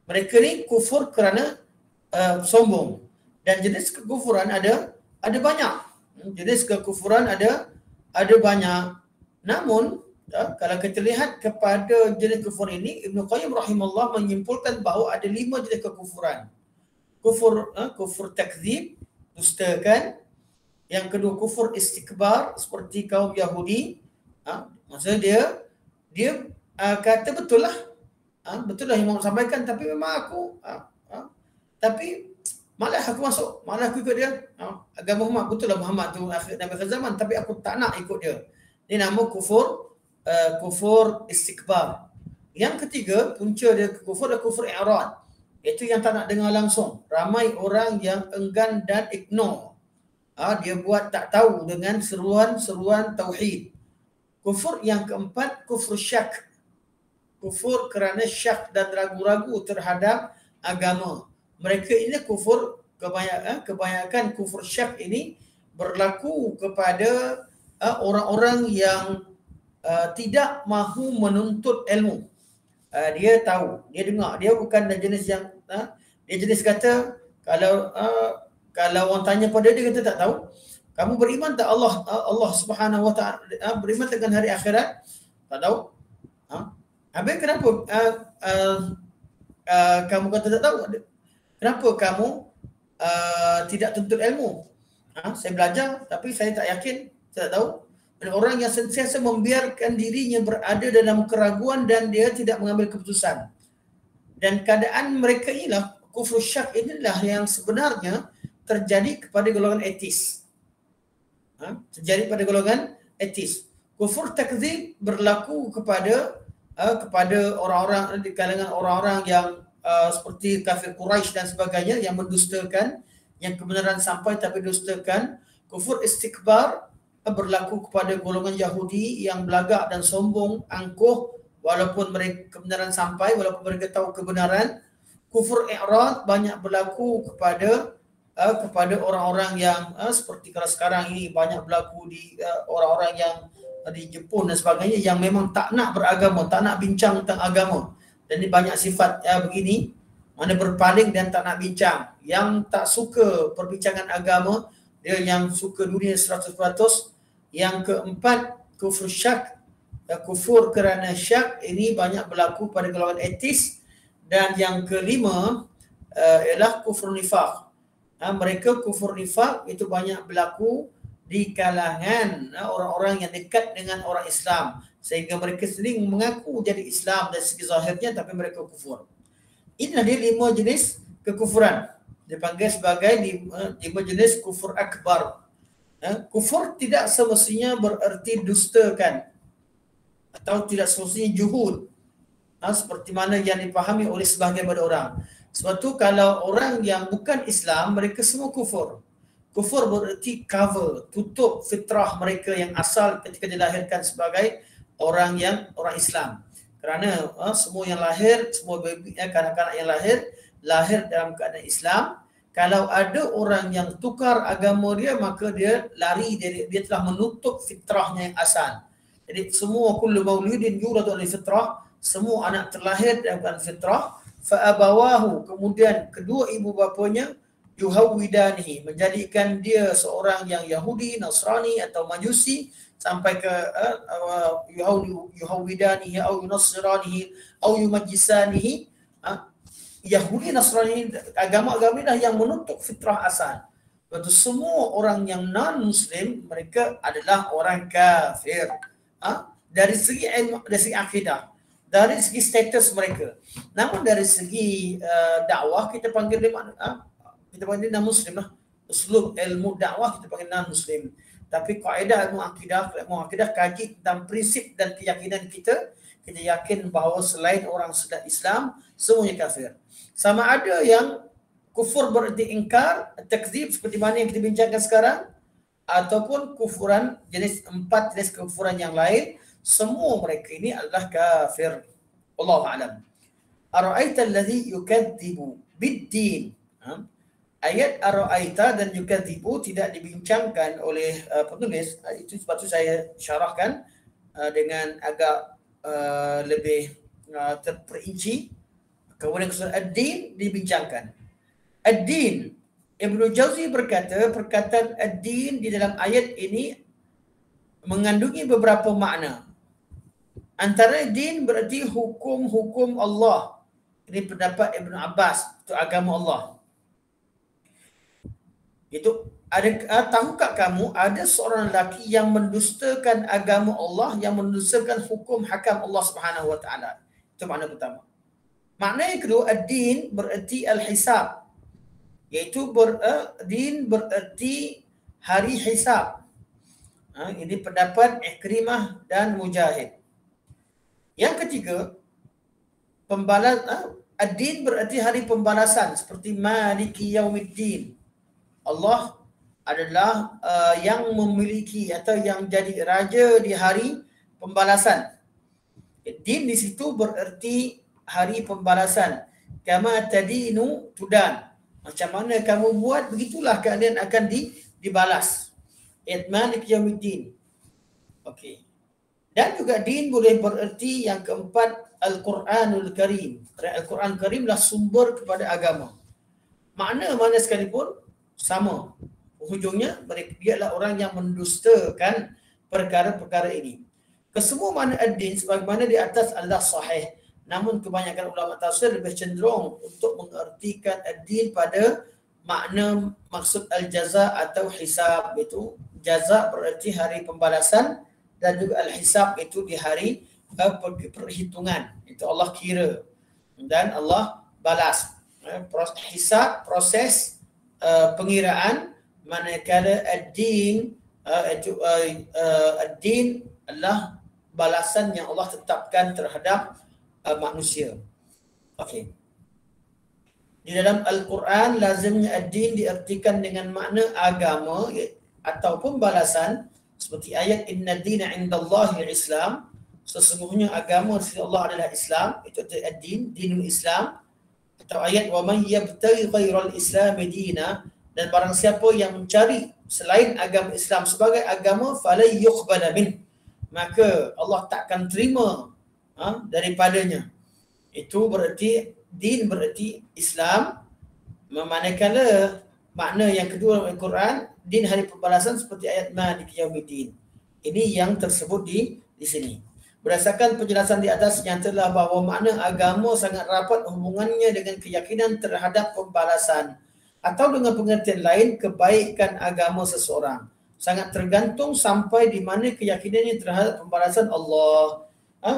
Mereka ni kufur kerana sombong. Dan jenis kekufuran ada banyak. Jenis kekufuran ada banyak. Namun kalau kita lihat kepada jenis kufur ini, Ibn Qayyim rahimahullah menyimpulkan bahawa ada 5 jenis kekufuran. Kufur takzib, dustakan. Yang kedua kufur istikbar, seperti kaum Yahudi. Maksudnya dia kata betul lah yang Muhammad sampaikan, tapi memang aku tapi malah aku masuk, malah aku ikut dia. Agama Muhammad, betul lah Muhammad tu akhir zaman, tapi aku tak nak ikut dia. Ini nama kufur istikbar. Yang ketiga, punca dia kufur adalah kufur i'rad, iaitu yang tak nak dengar langsung. Ramai orang yang enggan dan ignore. Dia buat tak tahu dengan seruan-seruan tauhid. Kufur yang keempat, kufur syak. Kufur kerana syak dan ragu-ragu terhadap agama. Mereka ini kufur, kebanyakan kufur syak ini berlaku kepada orang-orang yang tidak mahu menuntut ilmu. Dia tahu, dia dengar, dia bukan jenis yang dia jenis kata kalau orang tanya pada dia kata tak tahu. Kamu beriman tak Allah Subhanahu wa taala, beriman dengan hari akhirat? Tak tahu. Habis kenapa kamu kata tak tahu? Kenapa kamu tidak tuntut ilmu? Saya belajar tapi saya tak yakin, saya tak tahu. Dan orang yang sentiasa membiarkan dirinya berada dalam keraguan dan dia tidak mengambil keputusan. Dan keadaan mereka inilah, kufur syak inilah yang sebenarnya terjadi kepada golongan etis. Terjadi pada golongan etis. Kufur takzib berlaku kepada orang-orang di kalangan orang-orang yang seperti kafir Quraisy dan sebagainya, yang mendustakan, yang kebenaran sampai tapi dustakan. Kufur istikbar berlaku kepada golongan Yahudi yang belagak dan sombong, angkuh walaupun mereka kebenaran sampai, walaupun mereka tahu kebenaran. Kufur i'rad banyak berlaku kepada orang-orang yang seperti kalau sekarang ini banyak berlaku di orang-orang yang di Jepun dan sebagainya, yang memang tak nak beragama, tak nak bincang tentang agama. Dan ini banyak sifat begini, mana berpaling dan tak nak bincang, yang tak suka perbincangan agama, dia yang suka dunia 100%. Yang keempat, kufur syak. Kufur kerana syak ini banyak berlaku pada golongan etis. Dan yang kelima ialah kufur nifaq. Mereka kufur nifaq itu banyak berlaku di kalangan orang-orang yang dekat dengan orang Islam, sehingga mereka sering mengaku jadi Islam dari segi zahirnya tapi mereka kufur. Inilah dia 5 jenis kekufuran. Dipanggil sebagai 5 jenis kufur akbar. Kufur tidak semestinya bererti dustakan atau tidak semestinya juhud, seperti mana yang dipahami oleh sebahagian pada orang. Sebab tu kalau orang yang bukan Islam, mereka semua kufur. Kufur bererti cover, tutup fitrah mereka yang asal ketika dilahirkan sebagai orang Islam. Kerana semua yang lahir, semua kanak-kanak yang lahir dalam keadaan Islam. Kalau ada orang yang tukar agama dia, maka dia lari dari, dia telah menutup fitrahnya yang asal. Jadi semua kullu maulidin yuladu alal fitrah, semua anak terlahir dalam keadaan fitrah. Fa abawahu, kemudian kedua ibu bapanya yuhawidanihi, menjadikan dia seorang yang Yahudi, Nasrani atau Majusi, sampai ke yuhawidanihi atau yunasranihi atau yumajisanihi. Yahudi, Nasrani, agama-agama inilah yang menutup fitrah asal. Lepas semua orang yang non-Muslim, mereka adalah orang kafir. Dari segi ilmu, dari segi akidah, dari segi status mereka. Namun dari segi dakwah, kita panggil dia kita panggil non-Muslim lah. Uslub ilmu dakwah kita panggil non-Muslim. Tapi kaedah ilmu akidah kaji tentang prinsip dan keyakinan kita yakin bahawa selain orang sudah Islam, semuanya kafir. Sama ada yang kufur berarti ingkar, takzib seperti mana yang kita bincangkan sekarang, ataupun kufuran jenis 4 jenis kekufuran yang lain, semua mereka ini adalah kafir. Wallahu a'lam. Ara'aita allazi yukadzibu bid-din. Ayat ara'aita dan yukadzibu tidak dibincangkan oleh penulis. Itu sebab itu saya syarahkan dengan agak lebih terperinci. Kemudian ad-din dibincangkan. Ad-din, Ibnu Jauzi berkata, perkataan ad-din di dalam ayat ini mengandungi beberapa makna. Antara din berarti hukum-hukum Allah. Ini pendapat Ibn Abbas, itu agama Allah. Itu ada, tahukah kamu ada seorang lelaki yang mendustakan agama Allah, yang mendustakan hukum hakam Allah Subhanahu wa taala. Itu makna pertama. Makna yang kedua, ad-din berarti al-hisab. Iaitu din berarti hari hisab. Ini pendapat Ikrimah dan Mujahid. Yang ketiga, ad-din berarti hari pembalasan, seperti Maliki Yaumiddin. Allah adalah yang memiliki atau yang jadi raja di hari pembalasan. Din di situ bererti hari pembalasan. Kama tadinu tudan. Macam mana kamu buat, begitulah kalian akan dibalas. Malik Yaumiddin. Okey. Dan juga din boleh bererti yang keempat, Al-Quranul Karim. Al-Quran Karim lah sumber kepada agama. Mana-mana sekalipun sama. Hujungnya dia adalah orang yang mendustakan perkara-perkara ini. Kesemua makna ad-din sebagaimana di atas adalah sahih. Namun kebanyakan ulama tafsir lebih cenderung untuk mengertikan ad-din pada makna maksud al-jaza atau hisab. Itu jaza berarti hari pembalasan dan juga al-hisab itu di hari perhitungan. Itu Allah kira dan Allah balas. Hisab proses pengiraan, manakala ad-din ad-din adalah balasan yang Allah tetapkan terhadap manusia. Okey. Di dalam Al-Quran lazimnya ad-din diartikan dengan makna agama ataupun balasan, seperti ayat inna dina indallahi al-Islam, sesungguhnya agama di sisi Allah adalah Islam, itu ad-din, dinul Islam. Atau ayat wa man yabtaghi ghairal islami dina, dan barang siapa yang mencari selain agama Islam sebagai agama, falay yuqbala min, maka Allah takkan terima daripadanya. Itu berarti din berarti Islam, manakala makna yang kedua dalam Al-Quran, din hari pembalasan seperti ayat Maliki Yaumiddin. Ini yang tersebut di sini. Berdasarkan penjelasan di atas, nyatalah bahawa makna agama sangat rapat hubungannya dengan keyakinan terhadap pembalasan atau dengan pengertian lain kebaikan agama seseorang. Sangat tergantung sampai di mana keyakinannya terhadap pembalasan Allah.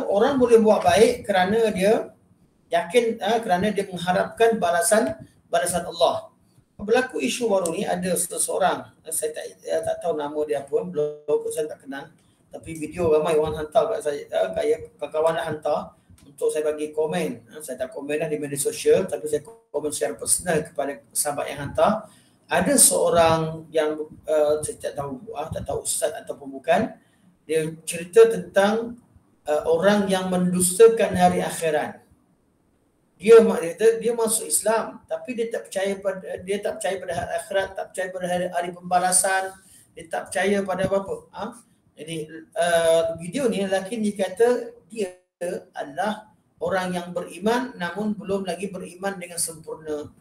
Orang boleh buat baik kerana dia yakin, kerana dia mengharapkan balasan Allah. Berlaku isu baru ni, ada seseorang, saya tak tahu nama dia pun, belum saya tak kenal, tapi video ramai orang hantar kat saya, kawan-kawan dah hantar untuk saya bagi komen. Saya tak komen dah di media sosial, tapi saya komen secara personal kepada sahabat yang hantar. Ada seorang yang saya tak tahu ustaz ataupun bukan, dia cerita tentang orang yang mendustakan hari akhirat. Dia masuk Islam tapi dia tak percaya pada hari akhirat, tak percaya pada hari pembalasan, dia tak percaya pada apa-apa. Jadi video ni lelaki ni kata dia adalah orang yang beriman namun belum lagi beriman dengan sempurna.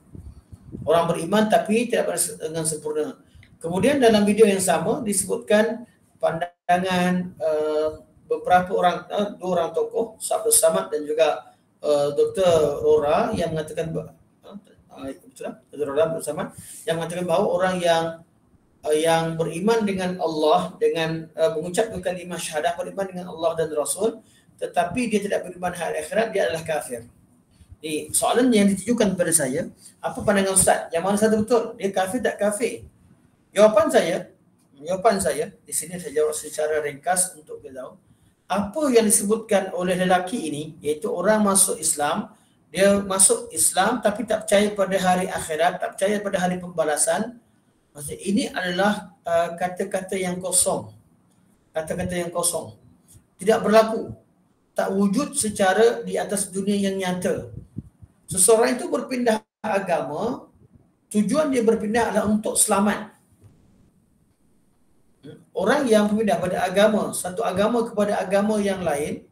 Orang beriman tapi tidak dengan sempurna. Kemudian dalam video yang sama disebutkan pandangan beberapa orang, dua orang tokoh, Sabda Samad dan juga Dr. Rora yang mengatakan Dr. Rora bersama yang mengatakan bahawa orang yang beriman dengan Allah dengan mengucapkan kalimah syahadah, beriman dengan Allah dan Rasul, tetapi dia tidak beriman hari akhirat, dia adalah kafir. Jadi soalan yang ditujukan kepada saya, apa pandangan Ustaz? Yang mana satu betul? Dia kafir tak kafir? Jawapan saya di sini saya jawab secara ringkas untuk kita tahu. Apa yang disebutkan oleh lelaki ini, iaitu orang masuk Islam, dia masuk Islam tapi tak percaya pada hari akhirat, tak percaya pada hari pembalasan. Maksud ini adalah kata-kata yang kosong. Kata-kata yang kosong. Tidak berlaku. Tak wujud secara di atas dunia yang nyata. Seseorang itu berpindah agama, tujuan dia berpindah adalah untuk selamat. Orang yang berpindah pada agama, satu agama kepada agama yang lain,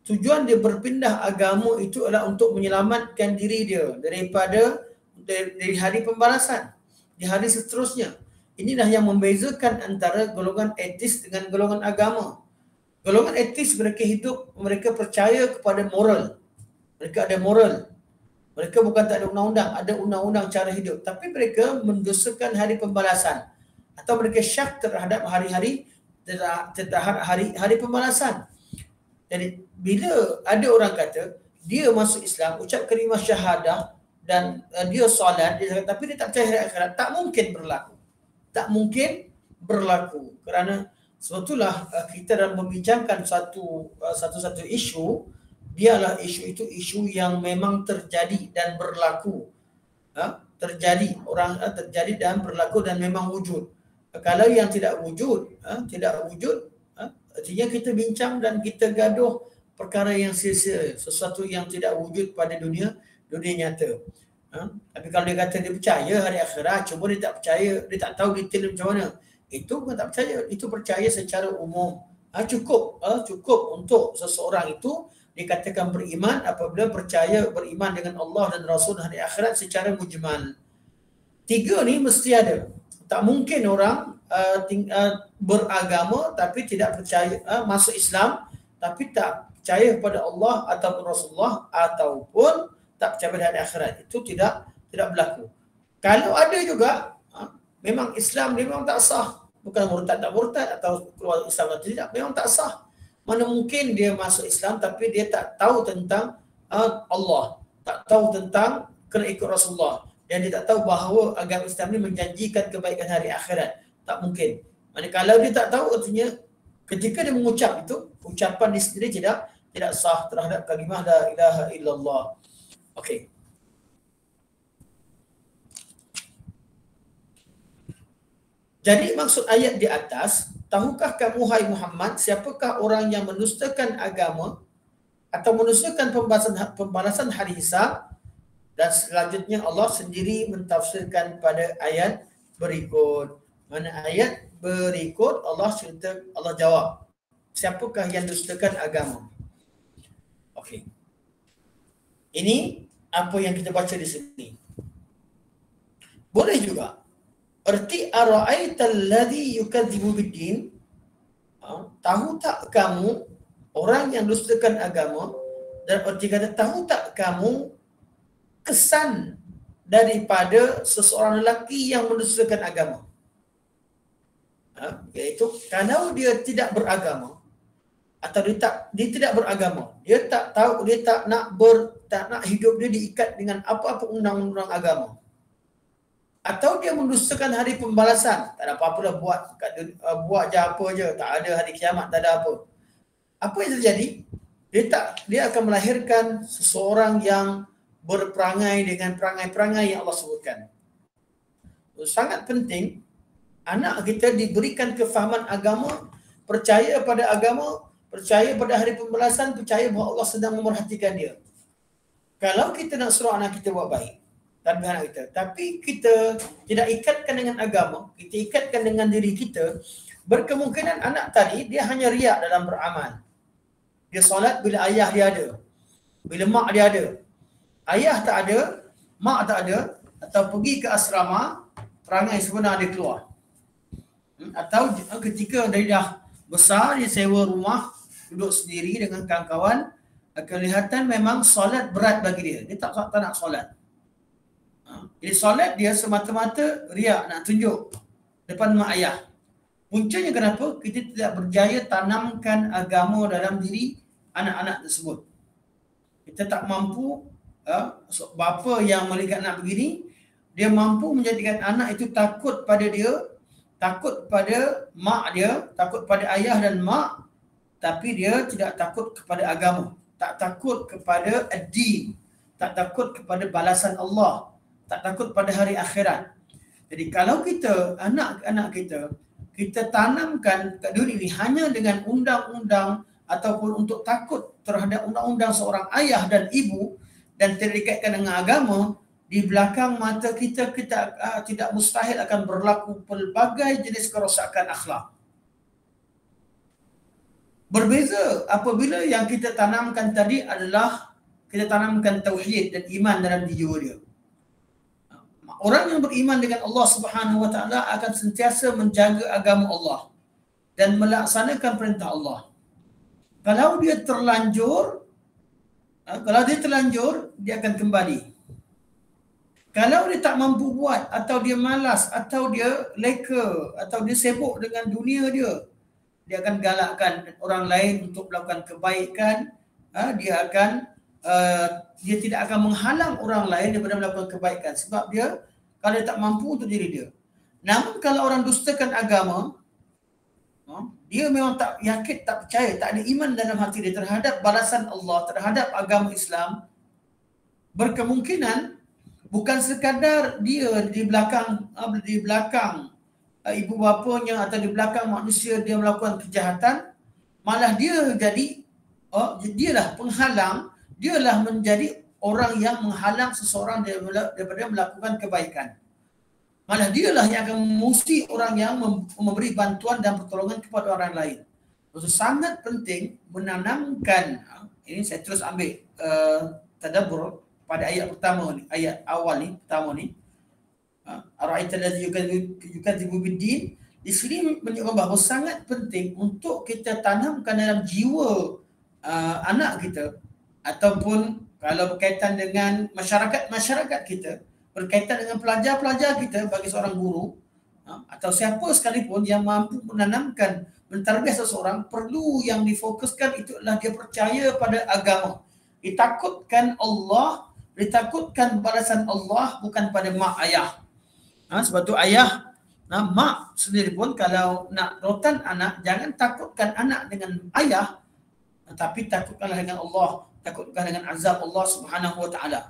tujuan dia berpindah agama itu adalah untuk menyelamatkan diri dia daripada dari hari pembalasan di hari seterusnya. Inilah yang membezakan antara golongan etis dengan golongan agama. Golongan etis mereka hidup, mereka percaya kepada moral. Mereka ada moral. Mereka bukan tak ada undang-undang, ada undang-undang cara hidup, tapi mereka mendustakan hari pembalasan. Atau mereka syak terhadap hari pembalasan. Jadi bila ada orang kata dia masuk Islam, ucap kalimah syahadah dan dia solat, tapi dia tak percaya hari akhirat, tak mungkin berlaku. Tak mungkin berlaku kerana sebetulnya kita dalam membincangkan satu isu, dialah isu itu isu yang memang terjadi dan berlaku. Terjadi dan berlaku dan memang wujud. Kalau yang tidak wujud, artinya kita bincang dan kita gaduh perkara yang sia-sia, sesuatu yang tidak wujud pada dunia nyata. Tapi kalau dia kata dia percaya hari akhirat, cuma dia tak percaya, dia tak tahu detail macam mana, itu bukan tak percaya, itu percaya secara umum. Cukup untuk seseorang itu dikatakan beriman apabila percaya beriman dengan Allah dan Rasul hari akhirat secara mujmal. Tiga ni mesti ada. Tak mungkin orang beragama tapi tidak percaya, masuk Islam tapi tak percaya kepada Allah ataupun Rasulullah ataupun tak percaya pada hari akhirat. Itu tidak berlaku. Kalau ada juga, memang Islam dia memang tak sah. Bukan tak murtad atau keluar Islam atau tidak, memang tak sah. Mana mungkin dia masuk Islam tapi dia tak tahu tentang Allah, tak tahu tentang kena ikut Rasulullah, dan dia tak tahu bahawa agama Islam ini menjanjikan kebaikan hari akhirat. Tak mungkin. Kalau dia tak tahu, artinya ketika dia mengucap itu, ucapan dia sendiri tidak sah terhadap kalimah la ilaha illallah. Okey. Jadi maksud ayat di atas, tahukah kamu hai Muhammad, siapakah orang yang mendustakan agama atau mendustakan pembalasan hari hisab? Dan selanjutnya Allah sendiri mentafsirkan pada ayat berikut. Mana ayat berikut Allah jawab, siapakah yang dustakan agama? Okey. Ini apa yang kita baca di sini. Boleh juga Erti ara'aita alladhi yukadzibu biddin, tahu tak kamu orang yang dustakan agama, dan erti kata tahu tak kamu kesan daripada seseorang lelaki yang mendustakan agama. Iaitu kalau dia tidak beragama atau dia tidak beragama, dia tak tahu, dia tak nak hidup dia diikat dengan apa-apa undang-undang agama, atau dia mendustakan hari pembalasan, tak ada apa-apa dah buat je apa je, tak ada hari kiamat, tak ada apa. Apa yang terjadi? Dia akan melahirkan seseorang yang berperangai dengan perangai-perangai yang Allah sebutkan. Sangat penting anak kita diberikan kefahaman agama, percaya pada agama, percaya pada hari pembalasan, percaya bahawa Allah sedang memerhatikan dia. Kalau kita nak suruh anak kita buat baik, tarbiyah anak kita, tapi kita tidak ikatkan dengan agama, kita ikatkan dengan diri kita, berkemungkinan anak tadi dia hanya riak dalam beramal. Dia solat bila ayah dia ada, bila mak dia ada. Ayah tak ada, mak tak ada, atau pergi ke asrama, perangai sebenar dia keluar. Atau ketika dia dah besar, dia sewa rumah, duduk sendiri dengan kawan-kawan, kelihatan memang solat berat bagi dia. Dia tak nak solat. Jadi solat dia semata-mata riak, nak tunjuk depan mak ayah. Puncanya kenapa? Kita tidak berjaya tanamkan agama dalam diri anak-anak tersebut. Kita tak mampu, bapa yang melihat anak begini, dia mampu menjadikan anak itu takut pada dia, takut pada mak dia, takut pada ayah dan mak, tapi dia tidak takut kepada agama, tak takut kepada ad-din, tak takut kepada balasan Allah, tak takut pada hari akhirat. Jadi kalau kita, anak-anak kita tanamkan kat dunia ini hanya dengan undang-undang ataupun untuk takut terhadap undang-undang seorang ayah dan ibu dan tidak dikaitkan dengan agama, di belakang mata kita tidak mustahil akan berlaku pelbagai jenis kerosakan akhlak. Berbeza apabila yang kita tanamkan tadi adalah kita tanamkan tauhid dan iman dalam jiwa dia. Orang yang beriman dengan Allah Subhanahu Wa Taala akan sentiasa menjaga agama Allah dan melaksanakan perintah Allah. Kalau dia terlanjur, dia akan kembali. Kalau dia tak mampu buat, atau dia malas, atau dia leka, atau dia sibuk dengan dunia dia akan galakkan orang lain untuk melakukan kebaikan. Dia tidak akan menghalang orang lain daripada melakukan kebaikan sebab kalau dia tak mampu untuk diri dia. Namun kalau orang dustakan agama, dia memang tak yakin, tak percaya, tak ada iman dalam hati dia terhadap balasan Allah, terhadap agama Islam, berkemungkinan bukan sekadar dia di belakang ibu bapanya atau di belakang manusia dia melakukan kejahatan, malah dia dialah penghalang, dialah menjadi orang yang menghalang seseorang daripada melakukan kebaikan. Malah dialah yang akan memusuhi orang yang memberi bantuan dan pertolongan kepada orang lain. Jadi sangat penting menanamkan, ini saya terus ambil tadabbur pada ayat pertama ni, ayat awal ni, pertama ni. Ara'aita allazi yukadzibu biddin. Di sini menunjukkan bahawa sangat penting untuk kita tanamkan dalam jiwa anak kita, ataupun kalau berkaitan dengan masyarakat kita, berkaitan dengan pelajar-pelajar kita, bagi seorang guru atau siapa sekalipun yang mampu menanamkan, mentarbiyah seseorang, perlu yang difokuskan itu adalah dia percaya pada agama, ditakutkan Allah, ditakutkan balasan Allah, bukan pada mak ayah. Sebab tu ayah, mak sendiri pun kalau nak rotan anak, jangan takutkan anak dengan ayah, tapi takutkanlah dengan Allah, takutkan dengan azab Allah Subhanahu Wa Taala.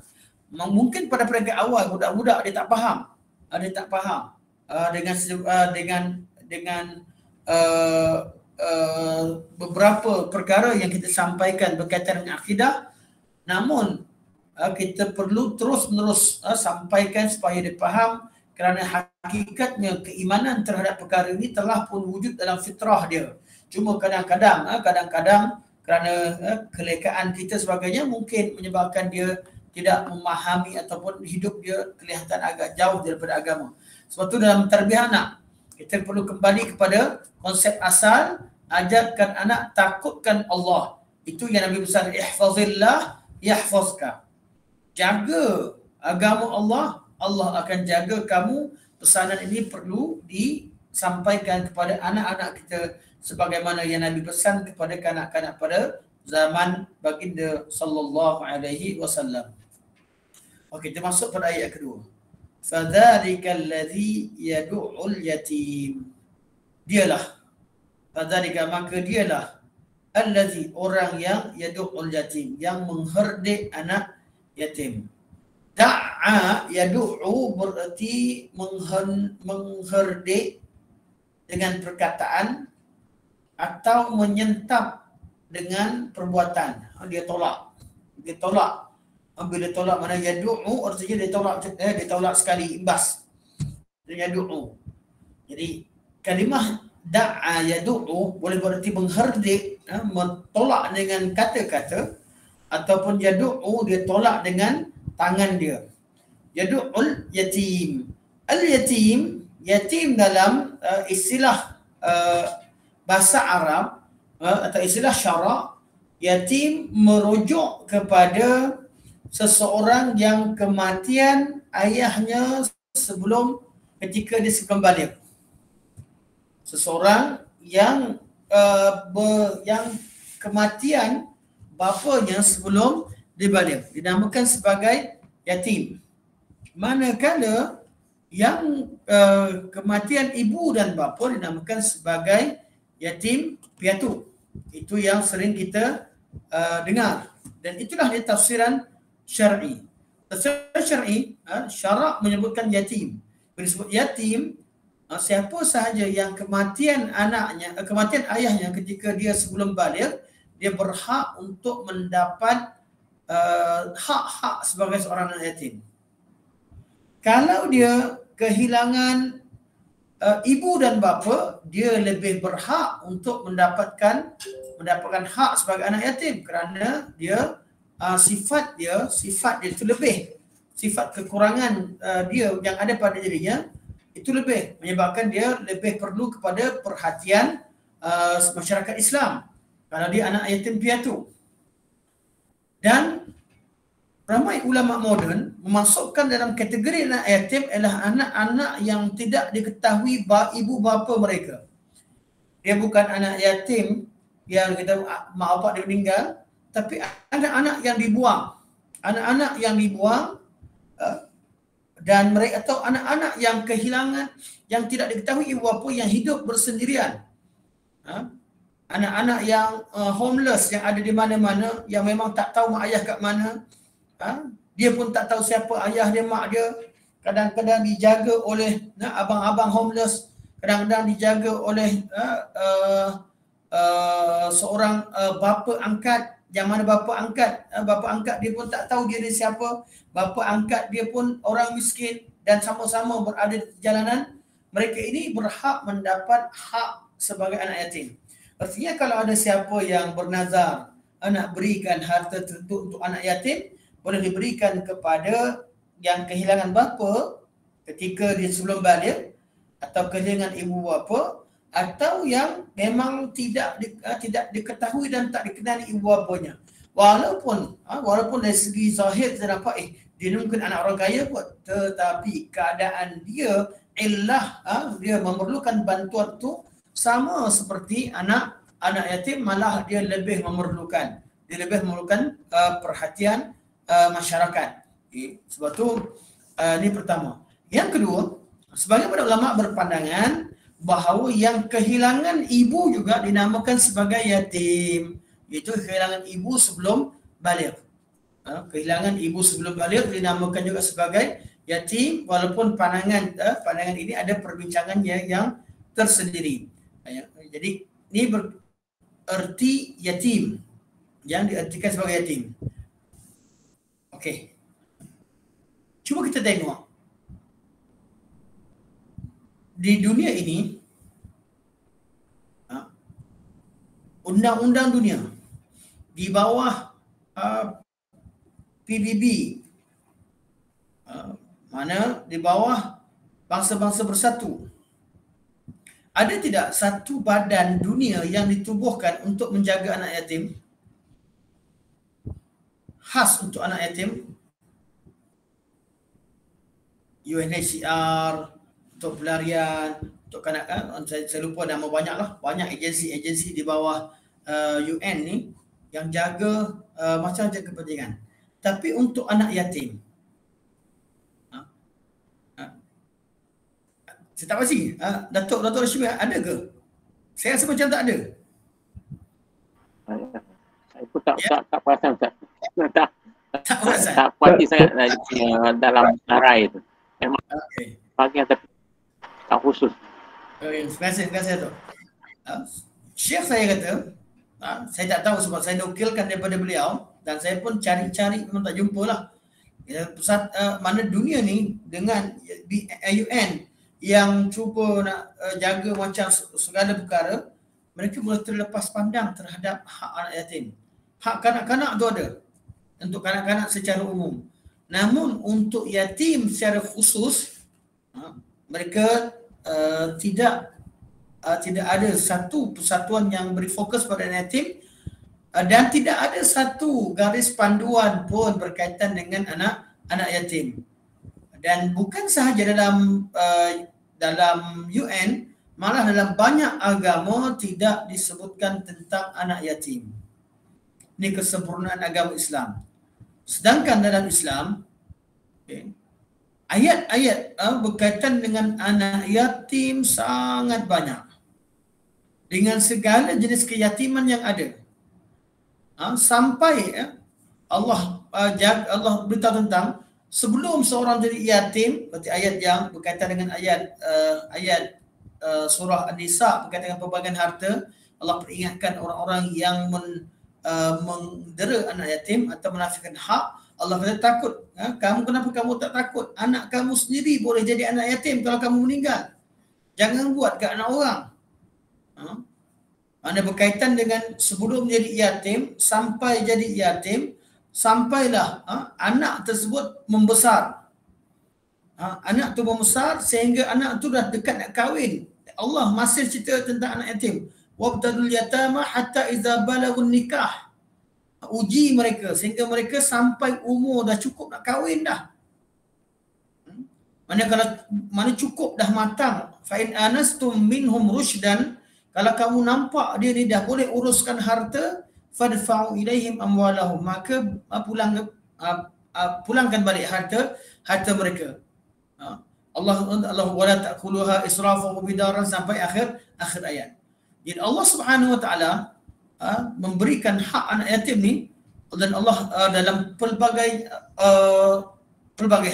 Mungkin pada peringkat awal budak-budak dia tak faham, dengan beberapa perkara yang kita sampaikan berkaitan dengan akidah. Namun kita perlu terus-menerus sampaikan supaya dia faham, kerana hakikatnya keimanan terhadap perkara ini telah pun wujud dalam fitrah dia. Cuma kadang-kadang kerana kelekaan kita sebagainya mungkin menyebabkan dia tidak memahami ataupun hidup dia kelihatan agak jauh daripada agama. Sebab tu dalam tarbiyah anak, kita perlu kembali kepada konsep asal, ajarkan anak takutkan Allah. Itu yang Nabi besar, ihfazillah yahfazka. Jaga agama Allah, Allah akan jaga kamu. Pesanan ini perlu disampaikan kepada anak-anak kita sebagaimana yang Nabi pesan kepada kanak-kanak pada zaman baginda sallallahu alaihi wasallam. Okey, kita masuk pada ayat kedua. Fadzalikal ladzi yad'ul yatim. Dialah, fadzalika maka dialah, allazi orang yang yad'ul yatim, yang mengherdik anak yatim. Da'a yad'u berarti mengherdik dengan perkataan atau menyentap dengan perbuatan. Dia tolak. Bila tolak mana yad'u artinya dia tolak sekali, imbas. Dia yad'u. Jadi kalimah da'a yad'u boleh berarti mengherdik, mentolak dengan kata-kata, ataupun yad'u dia tolak dengan tangan dia. Yad'ul yatim. Al-yatim, yatim dalam istilah bahasa Arab atau istilah syarak, yatim merujuk kepada seseorang yang kematian ayahnya ketika dia sebelum balik. Seseorang yang kematian bapanya sebelum dibalik, dinamakan sebagai yatim. Manakala yang kematian ibu dan bapa dinamakan sebagai yatim piatu. Itu yang sering kita dengar, dan itulah dia tafsiran syar'i. Tafsiran syar'i, syarak menyebutkan yatim. Bila disebut yatim, siapa sahaja yang kematian ayahnya ketika dia sebelum balik, dia berhak untuk mendapat hak-hak sebagai seorang anak yatim. Kalau dia kehilangan ibu dan bapa, dia lebih berhak untuk mendapatkan hak sebagai anak yatim, kerana dia sifat dia itu lebih, sifat kekurangan dia yang ada pada dirinya itu lebih, menyebabkan dia lebih perlu kepada perhatian masyarakat Islam kalau dia anak yatim piatu. Dan ramai ulama moden memasukkan dalam kategori anak yatim adalah anak-anak yang tidak diketahui ibu bapa mereka. Dia bukan anak yatim yang kita mak bapak dia meninggal, tapi anak-anak yang dibuang. Anak-anak yang dibuang dan mereka, atau anak-anak yang kehilangan, yang tidak diketahui ibu bapa, yang hidup bersendirian. Anak-anak yang homeless yang ada di mana-mana, yang memang tak tahu mak ayah kat mana. Dia pun tak tahu siapa ayah dia, mak dia. Kadang-kadang dijaga oleh abang-abang homeless, kadang-kadang dijaga oleh seorang bapa angkat, yang mana bapa angkat dia pun tak tahu dia ni siapa, bapa angkat dia pun orang miskin, dan sama-sama berada di jalanan. Mereka ini berhak mendapat hak sebagai anak yatim. Artinya kalau ada siapa yang bernazar nak berikan harta tertentu untuk anak yatim, boleh diberikan kepada yang kehilangan bapa ketika dia sebelum balik, atau kehilangan ibu bapa, atau yang memang tidak diketahui dan tak dikenali ibu bapanya. Walaupun dari segi zahir kita nampak dia mungkin anak orang kaya kot, tetapi keadaan dia dia memerlukan bantuan tu sama seperti anak yatim, malah dia lebih memerlukan perhatian masyarakat. Sebab tu ini pertama. Yang kedua, sebagai para ulama berpandangan bahawa yang kehilangan ibu juga dinamakan sebagai yatim, iaitu kehilangan ibu sebelum balik. Kehilangan ibu sebelum balik dinamakan juga sebagai yatim, walaupun pandangan ini ada perbincangannya yang tersendiri. Jadi ini bererti yatim, yang diartikan sebagai yatim. Okey. Cuba kita tengok di dunia ini, undang-undang dunia di bawah PBB, mana di bawah bangsa-bangsa bersatu. Ada tidak satu badan dunia yang ditubuhkan untuk menjaga anak yatim? Khas untuk anak yatim? UNHCR, untuk pelarian, untuk kanak-kanak, saya lupa nama banyak lah. Banyak agensi-agensi di bawah UN ni yang jaga macam-macam kepentingan. Tapi untuk anak yatim, saya tak pasti. Datuk Rashid ada ke? Saya rasa macam tak ada. Saya pun tak perasan Ustaz. Tak perasan. Tak pasti sangat dalam arai tu. Memang bagian tapi tak khusus. Okay, terima kasih Datuk. Syekh saya kata, saya tak tahu sebab saya nukilkan daripada beliau dan saya pun cari-cari memang tak jumpa lah. Mana dunia ni dengan UN yang cuba nak jaga macam segala perkara, mereka mula terlepas pandang terhadap hak anak yatim. Hak kanak-kanak tu ada untuk kanak-kanak secara umum. Namun untuk yatim secara khusus, mereka tidak ada satu persatuan yang beri fokus pada yatim dan tidak ada satu garis panduan pun berkaitan dengan anak yatim. Dan bukan sahaja dalam UN, malah dalam banyak agama tidak disebutkan tentang anak yatim. Ini kesempurnaan agama Islam. Sedangkan dalam Islam, ayat-ayat berkaitan dengan anak yatim sangat banyak. Dengan segala jenis keyatiman yang ada. Sampai Allah beritahu tentang sebelum seorang jadi yatim, berarti ayat yang berkaitan dengan ayat surah An-Nisa berkaitan dengan pembagian harta, Allah peringatkan orang-orang yang mendera anak yatim atau menafikan hak. Allah kata takut. Kenapa kamu tak takut? Anak kamu sendiri boleh jadi anak yatim kalau kamu meninggal. Jangan buat ke anak orang. Mana berkaitan dengan sebelum jadi yatim sampai jadi yatim, sampailah anak tersebut membesar. Anak tu membesar sehingga anak tu dah dekat nak kahwin. Allah masih cerita tentang anak yatim. Wabtadul yatama hatta idza balagun nikah. Uji mereka sehingga mereka sampai umur dah cukup nak kahwin dah. Mana cukup dah matang. Fa in anastum minhum rushdan, kalau kamu nampak dia ni dah boleh uruskan harta, fadfa'u ilaihim amwalahum, maka pulangkan balik harta mereka. Allah wala ta'kuluha israfan wa bidaran sampai akhir ayat. Jadi Allah Subhanahu wa taala memberikan hak anak yatim ni, dan Allah dalam pelbagai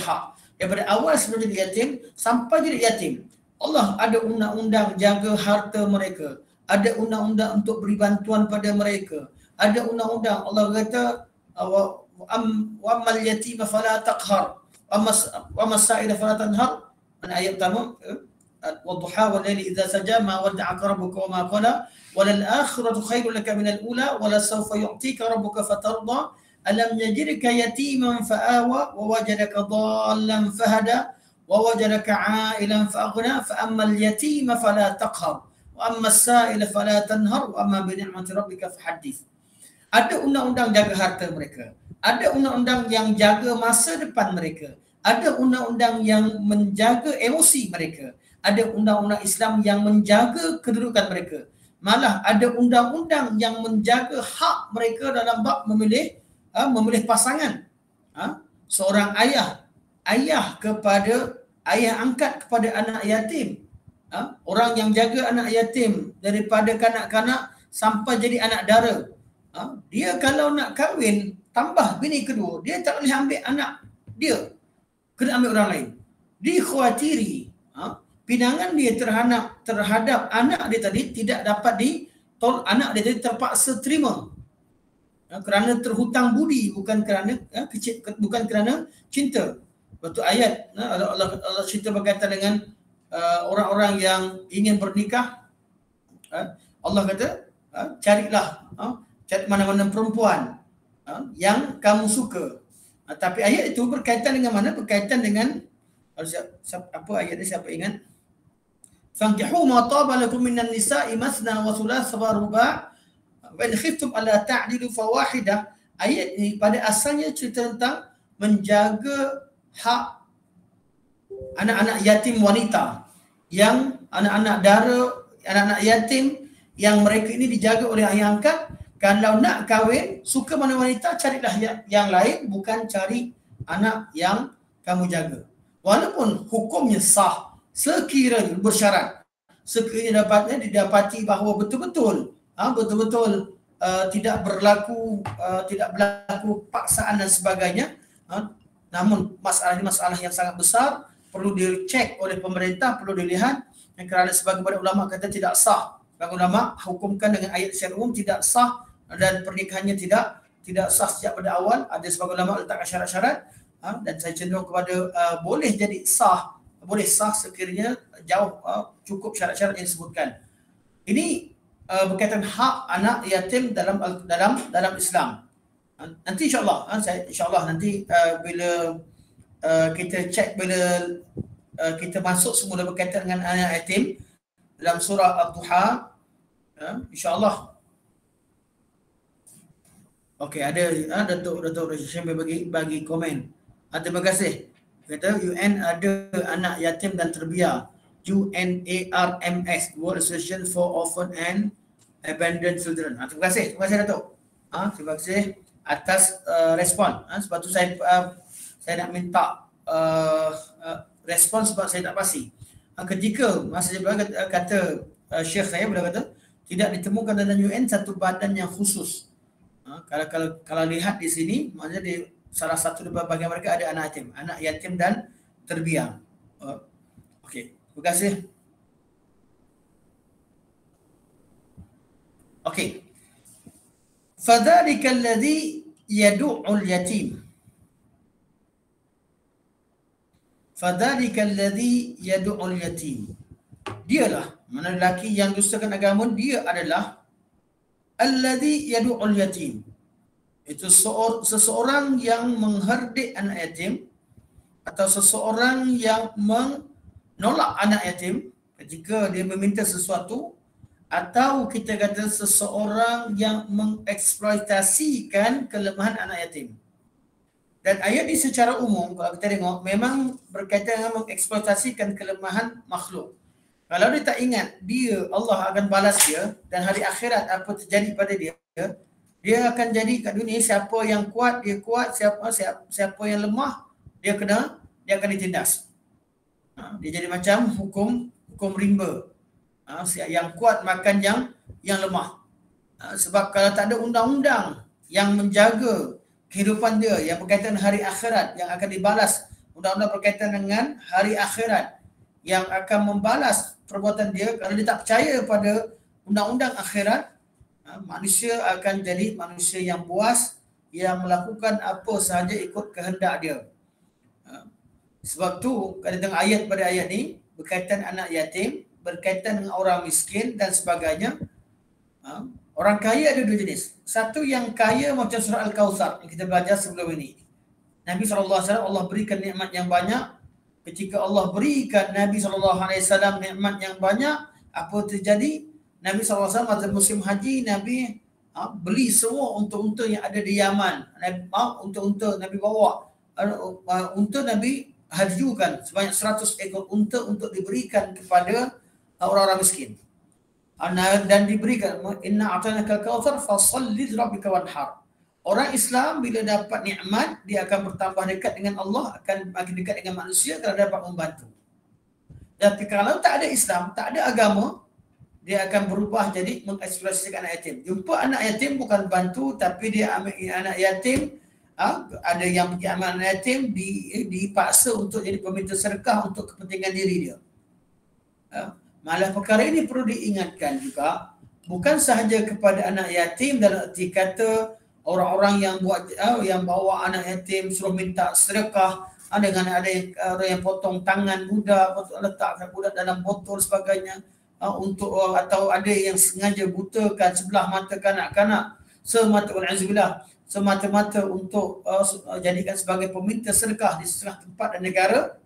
hak daripada awal sebelum jadi yatim sampai jadi yatim. Allah ada undang-undang jaga harta mereka, ada undang-undang untuk beri bantuan pada mereka, ada undang-undang. Allah kata wa ammal yatima fala taqhar wa mas-sa'ila fala tanhar. Ayat pertama, wadduha wal laili idza saja ma wadda'aka rabbuka wa ma qala walal akhiratu khairul laka minal ula wala sawfa yu'tika rabbuka fatarda alam yajidka yatiman fa'awa wa wajadaka dhallan fahada wa wajadaka 'ailan fa'aghna fa ammal yatima fala taqhar wa ammas sa'ila fala tanhar wa amma bi ni'mati rabbika fahaddits. Ada undang-undang jaga harta mereka, ada undang-undang yang jaga masa depan mereka, ada undang-undang yang menjaga emosi mereka, ada undang-undang Islam yang menjaga kedudukan mereka. Malah ada undang-undang yang menjaga hak mereka dalam bab memilih pasangan. Seorang ayah angkat kepada anak yatim. Orang yang jaga anak yatim daripada kanak-kanak sampai jadi anak dara. Dia kalau nak kahwin tambah bini kedua, dia tak boleh ambil anak dia, kena ambil orang lain. Dikhawatiri pinangan dia terhadap anak dia tadi tidak dapat anak dia tadi terpaksa terima kerana terhutang budi, bukan kerana cinta. Waktu ayat Allah cerita berkaitan dengan orang-orang yang ingin bernikah, Allah kata carilah cari mana-mana perempuan yang kamu suka. Tapi ayat itu berkaitan dengan mana? Berkaitan dengan Apa ayat ni siapa ingat? Fankihu ma taba lakum minan nisa'i masna wa thulatha wa ruba' wa in khiftum alla ta'dilu fawahidah. Ayat ni pada asalnya cerita tentang menjaga hak anak-anak yatim wanita, yang anak-anak dara, anak-anak yatim yang mereka ini dijaga oleh ayah angkat. Kalau nak kahwin, suka mana wanita, carilah yang lain, bukan cari anak yang kamu jaga. Walaupun hukumnya sah, sekiranya bersyarat, sekiranya didapati bahawa betul-betul tidak berlaku paksaan dan sebagainya. Namun masalah ini masalah yang sangat besar, perlu dicek oleh pemerintah, perlu dilihat. Kerana sebagian ulama kata tidak sah. Sebagian ulama hukumkan dengan ayat secara umum tidak sah, dan pernikahannya tidak sah sejak pada awal. Ada sebagian ulama letakkan syarat-syarat, dan saya cenderung kepada boleh jadi sah, boleh sah sekiranya jauh cukup syarat-syarat yang disebutkan. Ini berkaitan hak anak yatim dalam Islam. Nanti insya-Allah nanti bila kita cek, bila kita masuk semula berkaitan dengan anak yatim dalam surah Ad-Duha, insya-Allah. Okey, ada Datuk Syamil bagi komen. Terima kasih. Kata UN ada anak yatim dan terbiar. UNARMS, World Association for Orphan and Abandoned Children. Terima kasih Datuk. Terima kasih atas respon. Sebab tu saya nak minta respon sebab saya tak pasti. Ketika masa dia kata Syekh saya bila kata tidak ditemukan dalam UN satu badan yang khusus. Kalau lihat di sini, maknanya di salah satu daripada bagian mereka ada anak yatim dan terbiar. Okey, terima kasih. Okey. Fadhalika alladhi yadu'ul yatim. Fadhalika alladhi yadu'ul yatim. Dialah, mana lelaki yang dustakan agama, dia adalah alladhi yadu'ul yatim. Itu seseorang yang mengherdik anak yatim, atau seseorang yang menolak anak yatim ketika dia meminta sesuatu, atau kita kata seseorang yang mengeksploitasikan kelemahan anak yatim. Dan ayat ini secara umum kalau kita tengok memang berkaitan dengan mengeksploitasikan kelemahan makhluk. Kalau dia tak ingat Allah akan balas dia, dan hari akhirat apa terjadi pada dia akan jadi kat dunia siapa yang kuat dia kuat, siapa yang lemah dia akan ditindas. Dia jadi macam hukum rimba. Yang kuat makan yang lemah. Sebab kalau tak ada undang-undang yang menjaga kehidupan dia yang berkaitan dengan hari akhirat yang akan dibalas, undang-undang berkaitan dengan hari akhirat yang akan membalas perbuatan dia, kalau dia tak percaya pada undang-undang akhirat, manusia akan jadi manusia yang puas, yang melakukan apa sahaja ikut kehendak dia. Sebab tu kalau tengok ayat pada ayat ni berkaitan anak yatim, berkaitan dengan orang miskin dan sebagainya. Orang kaya ada dua jenis. Satu yang kaya macam surah Al-Kautsar yang kita belajar sebelum ini. Nabi SAW Allah berikan nikmat yang banyak. Ketika Allah berikan Nabi SAW nikmat yang banyak, apa terjadi? Nabi SAW pada musim haji, Nabi beli semua unta-unta yang ada di Yaman. Unta-unta Nabi bawa. Unta Nabi hajukan sebanyak 100 ekor unta untuk diberikan kepada orang-orang miskin. Dan diberikan inna a'tainakal kautsar fasalli lirabbika wanhar. Orang Islam bila dapat nikmat, dia akan bertambah dekat dengan Allah, akan makin dekat dengan manusia kalau dapat membantu. Tapi kalau tak ada Islam, tak ada agama, dia akan berubah jadi mengeksploitasi anak yatim. Jumpa anak yatim bukan bantu, tapi dia ambil anak yatim. Ada yang pergi ambil anak yatim, dipaksa untuk jadi peminta sedekah untuk kepentingan diri dia. Malah perkara ini perlu diingatkan juga, bukan sahaja kepada anak yatim dalam arti kata orang-orang yang bawa anak yatim suruh minta sedekah, dengan ada yang potong tangan budak, letak budak dalam botol sebagainya, untuk atau ada yang sengaja butakan sebelah mata kanak-kanak semata-mata untuk jadikan sebagai peminta sedekah di setengah tempat dan negara.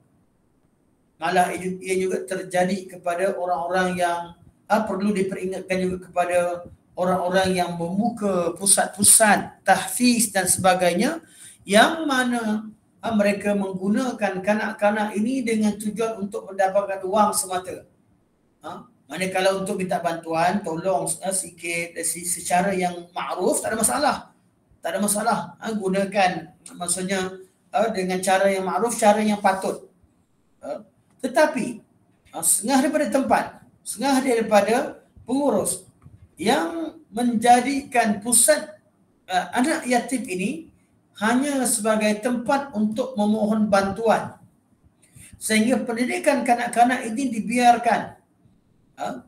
malah ia juga terjadi kepada orang-orang yang perlu diperingatkan juga kepada orang-orang yang membuka pusat-pusat tahfiz dan sebagainya, yang mana mereka menggunakan kanak-kanak ini dengan tujuan untuk mendapatkan wang semata. Mana kalau untuk minta bantuan, tolong sikit secara yang ma'ruf, tak ada masalah. Tak ada masalah. Gunakan maksudnya dengan cara yang ma'ruf, cara yang patut. Tetapi setengah daripada tempat, setengah daripada pengurus yang menjadikan pusat anak yatim ini hanya sebagai tempat untuk memohon bantuan, sehingga pendidikan kanak-kanak ini dibiarkan.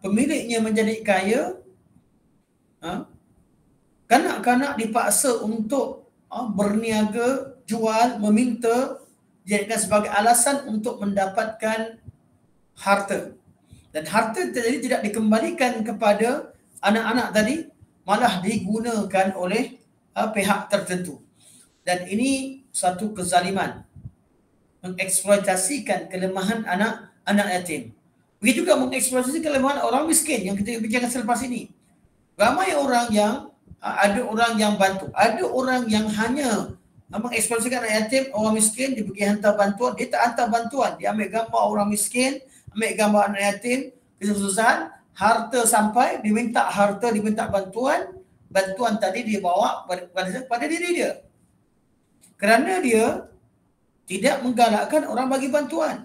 Pemiliknya menjadi kaya, kanak-kanak dipaksa untuk berniaga, jual, meminta, dijadikan sebagai alasan untuk mendapatkan harta. Dan harta tadi tidak dikembalikan kepada anak-anak tadi, malah digunakan oleh pihak tertentu. Dan ini satu kezaliman, mengeksploitasikan kelemahan anak yatim. Begitu juga mengeksploitasi kelemahan orang miskin yang kita bincangkan selepas ini. Ramai orang yang ada orang yang bantu, ada orang yang hanya mengeksploitasikan anak yatim, orang miskin, dia pergi hantar bantuan, dia tak hantar bantuan, dia ambil gambar orang miskin, ambil gambar anak yatim, kesusahan, harta sampai, diminta harta, diminta bantuan, bantuan tadi dia bawa pada diri dia. Kerana dia tidak menggalakkan orang bagi bantuan.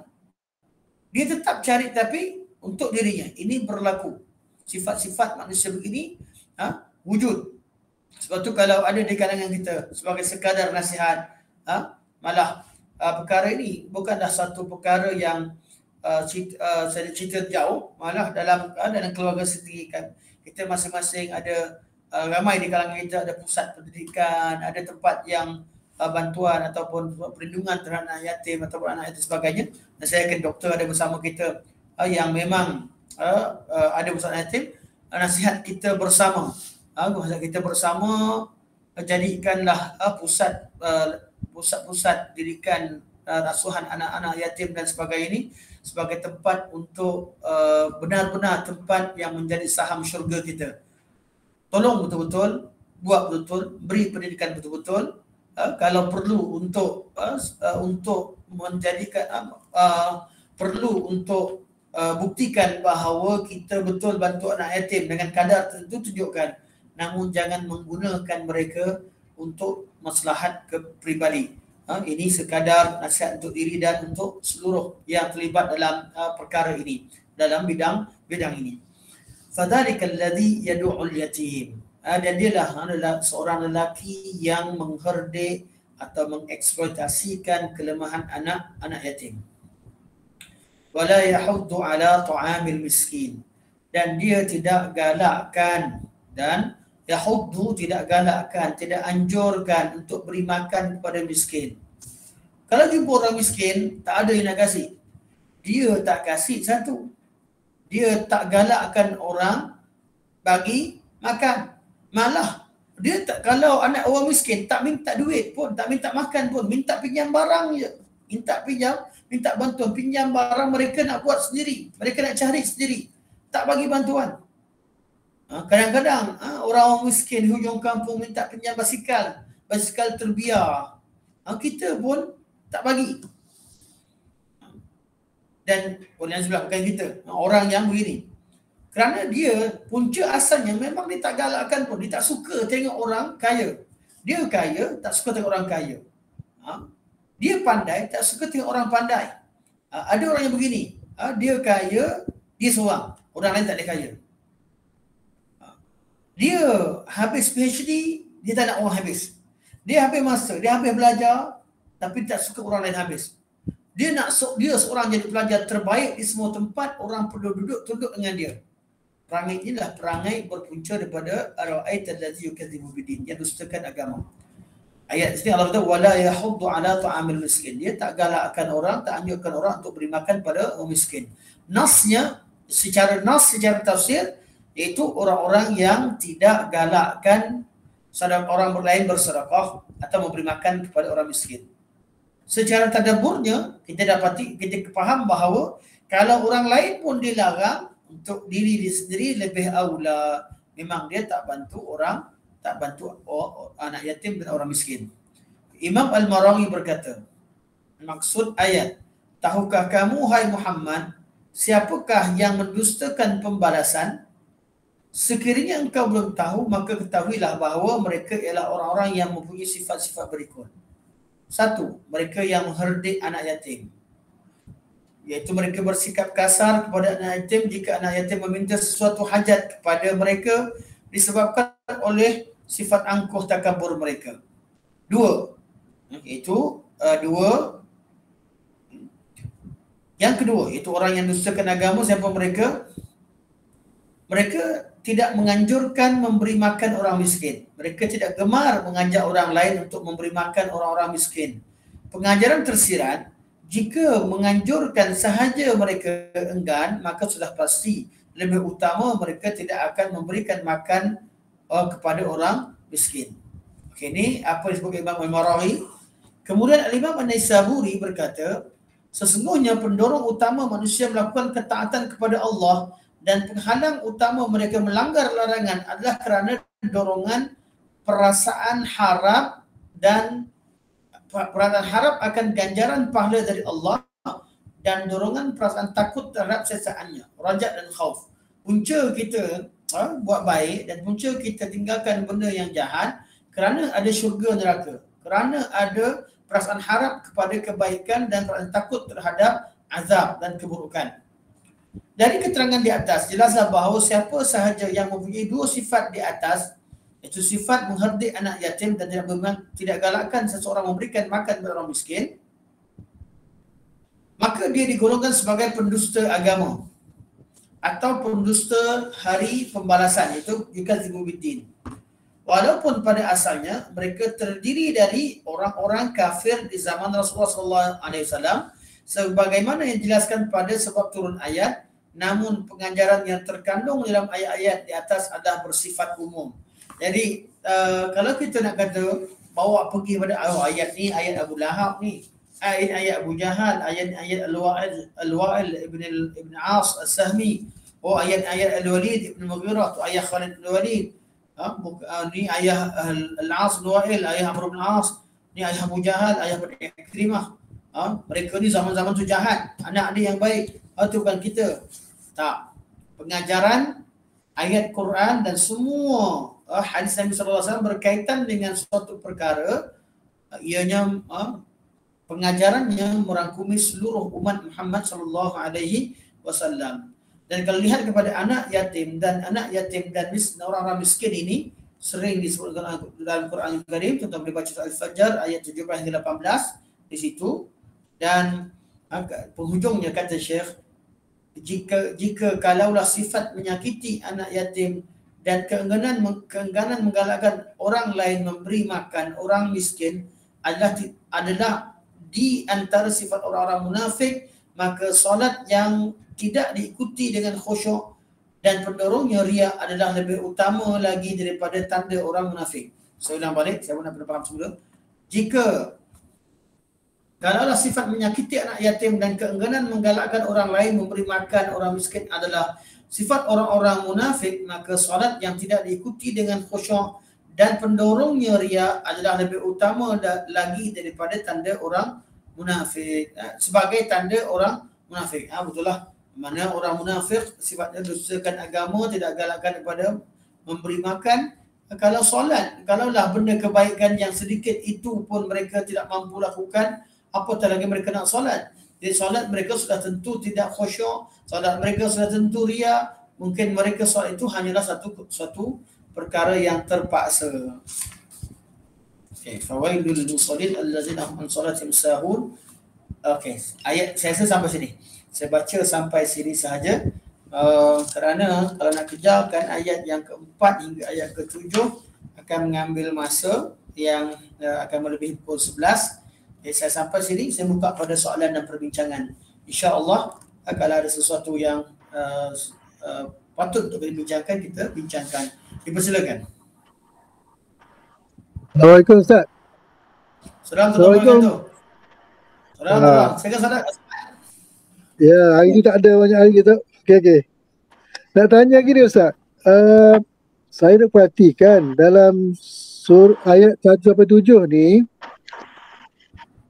Dia tetap cari tapi untuk dirinya. Ini berlaku. Sifat-sifat manusia begini wujud. Sebab tu kalau ada di kalangan kita sebagai sekadar nasihat, malah perkara ini bukanlah satu perkara yang saya cerita jauh, malah dalam keluarga sendiri kan, kita masing-masing ada ramai di kalangan kita ada pusat pendidikan, ada tempat yang bantuan ataupun perlindungan terhadap anak yatim ataupun anak yatim sebagainya. Dan saya yakin doktor ada bersama kita yang memang ada pusat yatim. Nasihat kita bersama, jadikanlah pusat-pusat didikan asuhan anak-anak yatim dan sebagainya ini sebagai tempat untuk benar-benar tempat yang menjadi saham syurga kita. Tolong betul-betul, buat betul-betul, beri pendidikan betul-betul. Kalau perlu untuk menjadikan perlu untuk buktikan bahawa kita betul bantu anak yatim dengan kadar tertentu, tunjukkan. Namun jangan menggunakan mereka untuk maslahat kepribadi. Ini sekadar nasihat untuk diri dan untuk seluruh yang terlibat dalam perkara ini, dalam bidang ini. Fadzalikal ladzi yad'ul yatim. Dan dialah adalah seorang lelaki yang mengherdik atau mengeksploitasikan kelemahan anak yatim. Wala yahuddu ala ta'amil miskin. Dan dia tidak galakkan, dan yahuddu tidak galakkan, tidak anjurkan untuk beri makan kepada miskin. Kalau jumpa orang miskin, tak ada yang nak kasih, dia tak kasih satu. Dia tak galakkan orang bagi makan. Malah dia tak, kalau anak orang miskin tak minta duit pun, tak minta makan pun, minta pinjam barang je. Minta bantuan, pinjam barang, mereka nak buat sendiri, mereka nak cari sendiri, tak bagi bantuan. Kadang-kadang orang miskin hujung kampung minta pinjam basikal terbiar, kita pun tak bagi. Dan orang yang sebelah bukan kita, orang yang begini. Kerana dia punca asalnya memang dia tak galakkan pun, dia tak suka tengok orang kaya. Dia kaya, tak suka tengok orang kaya. Dia pandai, tak suka tengok orang pandai. Ada orang yang begini, dia kaya, dia seorang, orang lain tak ada kaya. Dia habis PhD, dia tak nak orang habis. Dia habis master, dia habis belajar, tapi tak suka orang lain habis. Dia seorang jadi pelajar terbaik di semua tempat, orang perlu duduk tunduk dengan dia. Perangai inilah perangai berpunca daripada ara'aita allazi yukadzibu bidin, yang dustakan agama. Ayat sini Allah kata wala yahuddu ala ta'amil miskin. Dia tak galakkan orang, tak anjurkan orang untuk beri makan pada orang miskin. Nasnya secara tafsir iaitu orang-orang yang tidak galakkan orang lain bersedekah atau memberi makan kepada orang miskin. secara tadaburnya kita dapati, kita faham bahawa kalau orang lain pun dilarang, untuk diri dia sendiri lebih aula. Memang dia tak bantu anak yatim dan orang miskin. Imam Al-Maraghi berkata, maksud ayat, tahukah kamu hai Muhammad, siapakah yang mendustakan pembalasan? Sekiranya engkau belum tahu, maka ketahuilah bahawa mereka ialah orang-orang yang mempunyai sifat-sifat berikut. 1. Mereka yang mengherdik anak yatim, iaitu mereka bersikap kasar kepada anak yatim jika anak yatim meminta sesuatu hajat kepada mereka disebabkan oleh sifat angkuh takabur mereka. 2. Iaitu yang kedua, iaitu orang yang dustakan agama. Siapa mereka? Mereka tidak menganjurkan memberi makan orang miskin. Mereka tidak gemar mengajak orang lain untuk memberi makan orang-orang miskin. Pengajaran tersirat, jika menganjurkan sahaja mereka enggan, maka sudah pasti lebih utama mereka tidak akan memberikan makan kepada orang miskin. Okey, ini apa yang disebut Imam Al-Maraghi. Kemudian Imam An-Naisaburi berkata, sesungguhnya pendorong utama manusia melakukan ketaatan kepada Allah dan penghalang utama mereka melanggar larangan adalah kerana dorongan perasaan harap dan perasaan harap akan ganjaran pahala dari Allah dan dorongan perasaan takut terhadap sesaannya, rajak dan khauf. Punca kita buat baik dan punca kita tinggalkan benda yang jahat kerana ada syurga neraka, kerana ada perasaan harap kepada kebaikan dan perasaan takut terhadap azab dan keburukan. Dari keterangan di atas, jelaslah bahawa siapa sahaja yang mempunyai dua sifat di atas, iaitu sifat mengherdik anak yatim dan tidak galakkan seseorang memberikan makan kepada orang miskin, maka dia digolongkan sebagai pendusta agama atau pendusta hari pembalasan, iaitu yukadzibubiddin. Walaupun pada asalnya mereka terdiri dari orang-orang kafir di zaman Rasulullah SAW, sebagaimana yang dijelaskan pada sebab turun ayat, namun pengajaran yang terkandung dalam ayat-ayat di atas adalah bersifat umum. Jadi kalau kita nak kata bawa pergi pada ayat ni, ayat Abu Lahab ni, ayat Abu Jahal, ayat Al-Wa'il ibn As As-Sahmi, ayat Al-Walid ibn Mughirah, ayat Khalid Al-Walid, ni ayat Al-As Al-Wa'il, ayat Amr ibn As, ni ayat Abu Jahal, ayat Ikrimah. Mereka ni zaman-zaman tu jahat, anak dia yang baik, itu bukan kita. Tak. Pengajaran ayat Quran dan semua hadis Nabi SAW berkaitan dengan suatu perkara, ianya pengajaran yang merangkumi seluruh umat Muhammad SAW. Dan kalau lihat kepada anak yatim dan orang-orang miskin ini sering disebut dalam Quran Karim, contoh boleh baca Al-Fajr ayat 17 hingga 18 di situ. Dan penghujungnya kata Syekh, jika kalaulah sifat menyakiti anak yatim dan keengganan menggalakkan orang lain memberi makan orang miskin adalah di antara sifat orang-orang munafik, maka solat yang tidak diikuti dengan khusyuk dan pendorongnya riya adalah lebih utama lagi daripada tanda orang munafik. Saya ulang balik, saya nak faham semula. Jika kalaulah sifat menyakiti anak yatim dan keengganan menggalakkan orang lain memberi makan orang miskin adalah sifat orang-orang munafik, maka solat yang tidak diikuti dengan khusyuk dan pendorongnya riya adalah lebih utama lagi daripada tanda orang munafik. Sebagai tanda orang munafik. Betul lah. Mana orang munafik sifatnya dustakan agama, tidak galakkan kepada memberi makan. Kalau solat, kalaulah benda kebaikan yang sedikit itu pun mereka tidak mampu lakukan, apatah lagi mereka nak solat. Jadi solat mereka sudah tentu tidak khusyuk, solat mereka sudah tentu riya. Mungkin mereka solat itu hanyalah satu perkara yang terpaksa. Okey, fawailul lil musallin allazina hum an salatihim sahun. Okey, ayat saya sampai sini. Saya baca sampai sini sahaja. Kerana kalau nak kejarkan ayat yang keempat hingga ayat ketujuh akan mengambil masa yang akan melebihi pukul 11. Jadi saya sampai sini, saya buka pada soalan dan perbincangan. InsyaAllah kalau ada sesuatu yang patut untuk dibincangkan, kita bincangkan. Dipersilakan. Assalamualaikum Ustaz. Assalamualaikum. Tolong. Saya sadar. Ya, hari ni tak ada banyak hari kita. Okey. Nak tanya gini Ustaz. Saya nak perhatikan dalam ayat 1-7 ni,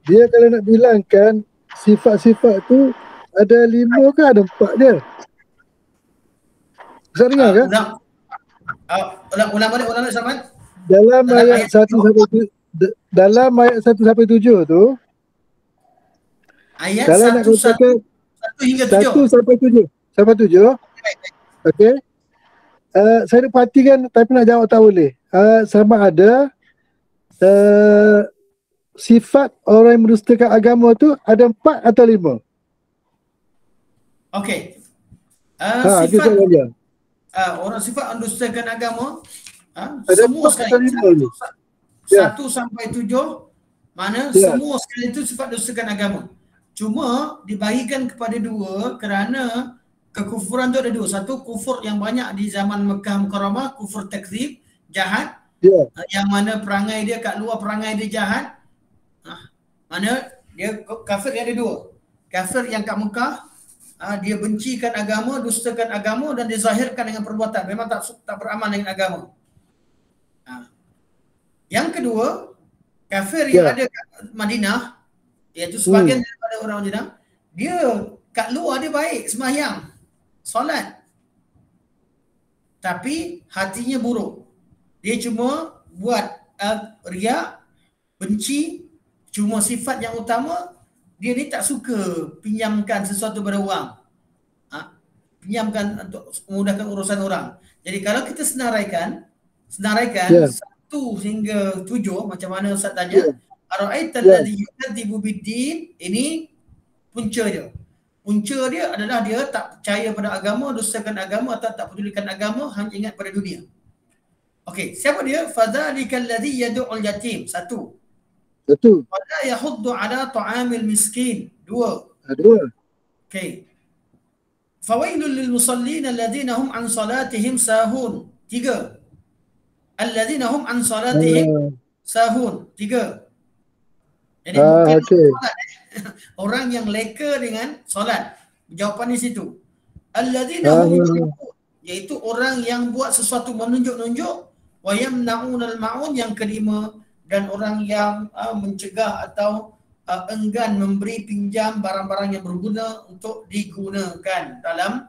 dia kalau nak bilangkan sifat-sifat tu ada 5 ke ada 4 dia? Ustaz dengar ke? Ulang balik Saman. Dalam ayat 1-7 tu, ayat kalau nak katakan 1 hingga 7. 1-7. Okey. Saya nak perhatikan tapi nak jawab tak boleh. Sama ada sifat orang yang mendustakan agama tu ada 4 atau 5. Okey. Sifat orang sifat mendustakan agama ada semua 4 sekali atau 5. 1 sampai 7 mana semua sekali itu sifat mendustakan agama. Cuma dibahagikan kepada 2 kerana kekufuran tu ada 2. Satu, kufur yang banyak di zaman Mekah Mukarramah, kufur takzib, jahat. Yang mana perangai dia kat luar perangai dia jahat. Mana dia kafir yang ada 2. Kafir yang kat Mekah, dia bencikan agama, dustakan agama dan dizahirkan dengan perbuatan. Memang tak beramal dengan agama. Yang kedua, kafir yang ada kat Madinah, iaitu sebahagian daripada orang Madinah, dia kat luar dia baik, sembahyang, solat, tapi hatinya buruk. Dia cuma buat riak, benci. Cuma sifat yang utama, dia ni tak suka pinjamkan sesuatu pada orang. Pinjamkan untuk memudahkan urusan orang. Jadi kalau kita senaraikan 1 hingga 7 macam mana Ustaz tanya, ara'aital ladzi yukadzibu biddin, ini punca dia. Punca dia adalah dia tak percaya pada agama, dustakan agama atau tak pedulikan agama, hanya ingat pada dunia. Okey, siapa dia? Fadzalikal ladzi yad'ul yatim. 1. Wala yahuddu ala ta'amil miskin. 2. Okey. Fawailul lil musallin alladhina hum an salatihim sahun. 3. Alladhina hum an salatihim sahun. 3. Jadi orang yang leka dengan solat. Jawapan di situ. Alladhina hum iaitu orang yang buat sesuatu menunjuk-nunjuk, wa yamna'unal ma'un, yang kelima, dan orang yang mencegah atau enggan memberi pinjam barang-barang yang berguna untuk digunakan dalam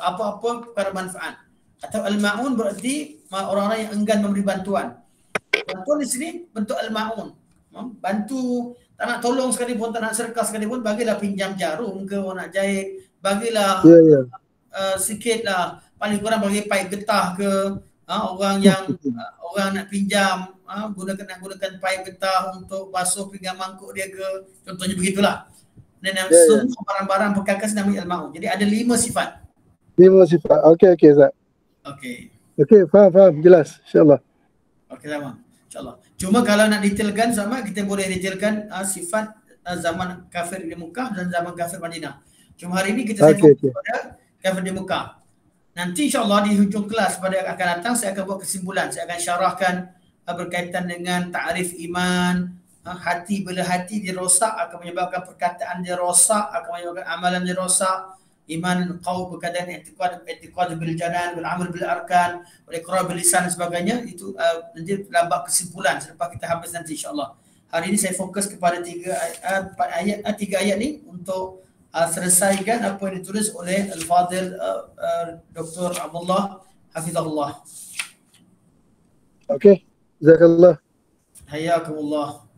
apa-apa perkara manfaat. Atau al-ma'un berarti orang-orang yang enggan memberi bantuan. Bantuan di sini bentuk al-ma'un. Bantu, tak nak tolong sekalipun, tak nak sedekah sekalipun, bagilah pinjam jarum ke, orang nak jahit, bagilah sikit lah, paling kurang bagi paip getah ke, orang yang orang nak pinjam, gunakan paip getah untuk basuh pinggan mangkuk dia ke, contohnya begitulah. Dan semua barang-barang perkakas namanya al-ma'un. Jadi ada 5 sifat. 5 sifat. Okey Ustaz. Okey, faham, jelas, insya-Allah. Okey, sama. InsyaAllah. Cuma kalau nak detailkan sama, kita boleh detailkan sifat zaman kafir di Mekah dan zaman kafir Madinah. Cuma hari ini kita fokus pada kafir di Mekah. Nanti insyaAllah di hujung kelas pada akan datang, saya akan buat kesimpulan. Saya akan syarahkan berkaitan dengan ta'rif iman. Hati, bila hati dirosak akan menyebabkan perkataan dia rosak, akan menyebabkan amalan dia rosak. Iman qaul berkaitan i'tiqad bil janan, bil amal bil arkan, wal iqrar bil lisan dan sebagainya. Itu nanti dalam kesimpulan selepas kita habis nanti insya-Allah. Hari ini saya fokus kepada 3 ayat ni untuk selesaikan apa yang ditulis oleh Al-Fadil Dr. Abdullah Hafizahullah. Okey, jazakallah. Hayakumullah.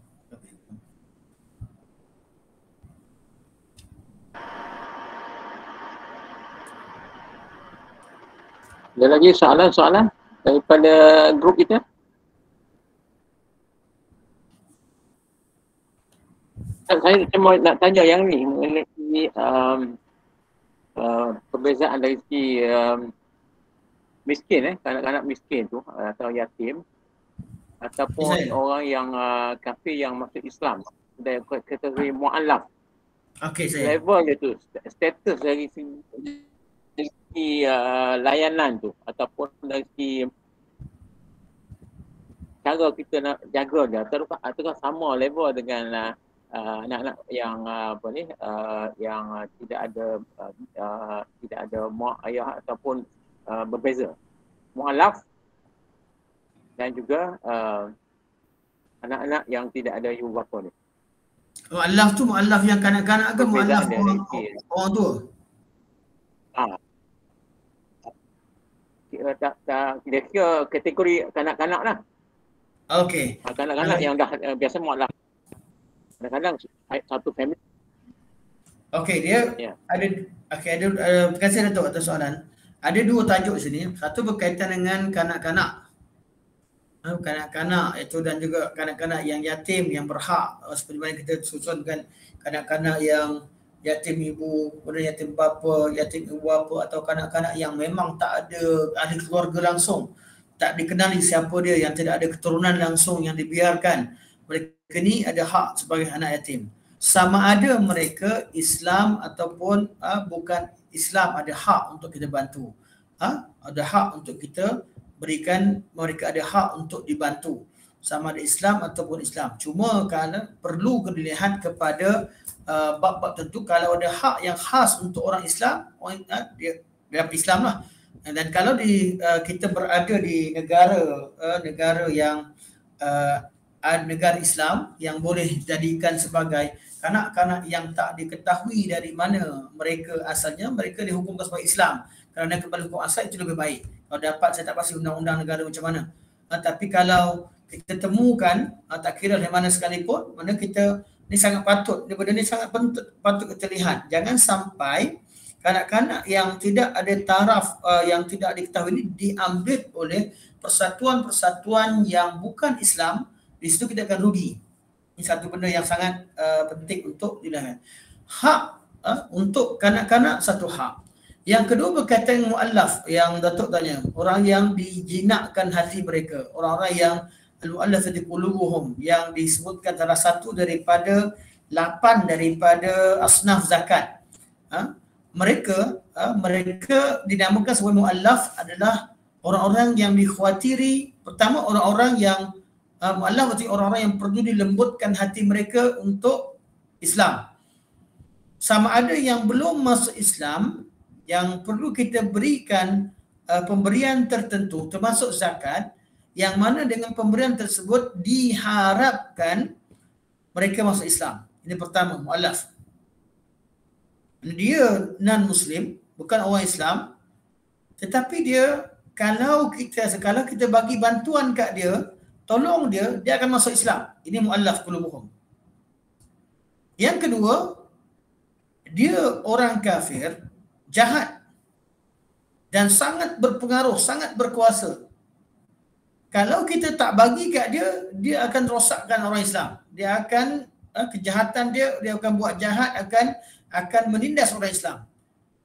Ada lagi soalan-soalan daripada grup kita? Saya cuma nak tanya yang ni mengenai perbezaan dari segi miskin, kanak-kanak miskin tu atau yatim ataupun orang yang kafir yang masuk Islam dari kategori mu'allaf. Level dia tu, status dari segi layanan tu ataupun dari segi cara kita nak jaga dia ataukah sama level dengan anak-anak yang yang tidak ada mak ayah ataupun berbeza. Mu'allaf dan juga anak-anak yang tidak ada ibu bapa ni. Mu'allaf tu mu'allaf yang kanak-kanak ke mu'allaf orang tua? Kira kategori kanak-kanak lah. Okey. Kanak-kanak yang dah biasa mu'allaf. Kadang-kadang satu family. Okey, dia ada terima kasih Datuk atas soalan. Ada dua tajuk sini. Satu berkaitan dengan kanak-kanak. Kanak-kanak itu dan juga kanak-kanak yang yatim yang berhak, seperti mana kita susunkan kanak-kanak yang yatim ibu, kemudian yatim bapa, yatim ibu bapa, atau kanak-kanak yang memang tak ada ahli keluarga langsung, tak dikenali siapa dia, yang tidak ada keturunan langsung, yang dibiarkan. Mereka ni ada hak sebagai anak yatim. Sama ada mereka Islam ataupun bukan Islam, ada hak untuk kita bantu. Ada hak untuk kita berikan, mereka ada hak untuk dibantu. Sama ada Islam ataupun Islam. Cuma kalau perlu dilihat kepada bab-bab tertentu, kalau ada hak yang khas untuk orang Islam, dia dalam Islam lah. Dan kalau kita berada di negara yang negara Islam yang boleh dijadikan sebagai kanak-kanak yang tak diketahui dari mana mereka asalnya, mereka dihukumkan sebagai Islam. Kerana kembali hukum asal itu lebih baik. Kalau dapat, saya tak pasti undang-undang negara macam mana. Tapi kalau kita temukan, tak kira dari mana sekalipun, mana kita ni sangat patut, benda ni sangat patut kita lihat. Jangan sampai kanak-kanak yang tidak ada taraf, yang tidak diketahui ini diambil oleh persatuan-persatuan yang bukan Islam. Di situ kita akan rugi. Ini satu benda yang sangat penting untuk dilihat. Hak untuk kanak-kanak satu hak. Yang kedua berkaitan mu'allaf yang Datuk tanya. Orang yang dijinakkan hati mereka. Orang-orang yang al-mu'allafati qulubuhum, yang disebutkan salah satu daripada 8 daripada asnaf zakat. Mereka dinamakan sebagai mu'allaf adalah orang-orang yang dikhawatiri. Pertama, orang-orang yang mu'allaf berarti orang-orang yang perlu dilembutkan hati mereka untuk Islam. Sama ada yang belum masuk Islam, yang perlu kita berikan pemberian tertentu termasuk zakat, yang mana dengan pemberian tersebut diharapkan mereka masuk Islam. Ini pertama, mu'allaf. Dia non-Muslim, bukan orang Islam, tetapi dia kalau kita bagi bantuan kat dia, tolong dia akan masuk Islam. Ini mu'allaf qulubuhum. Yang kedua, dia orang kafir, jahat dan sangat berpengaruh, sangat berkuasa. Kalau kita tak bagi kat dia, dia akan rosakkan orang Islam. Dia akan kejahatan dia akan buat jahat, akan menindas orang Islam.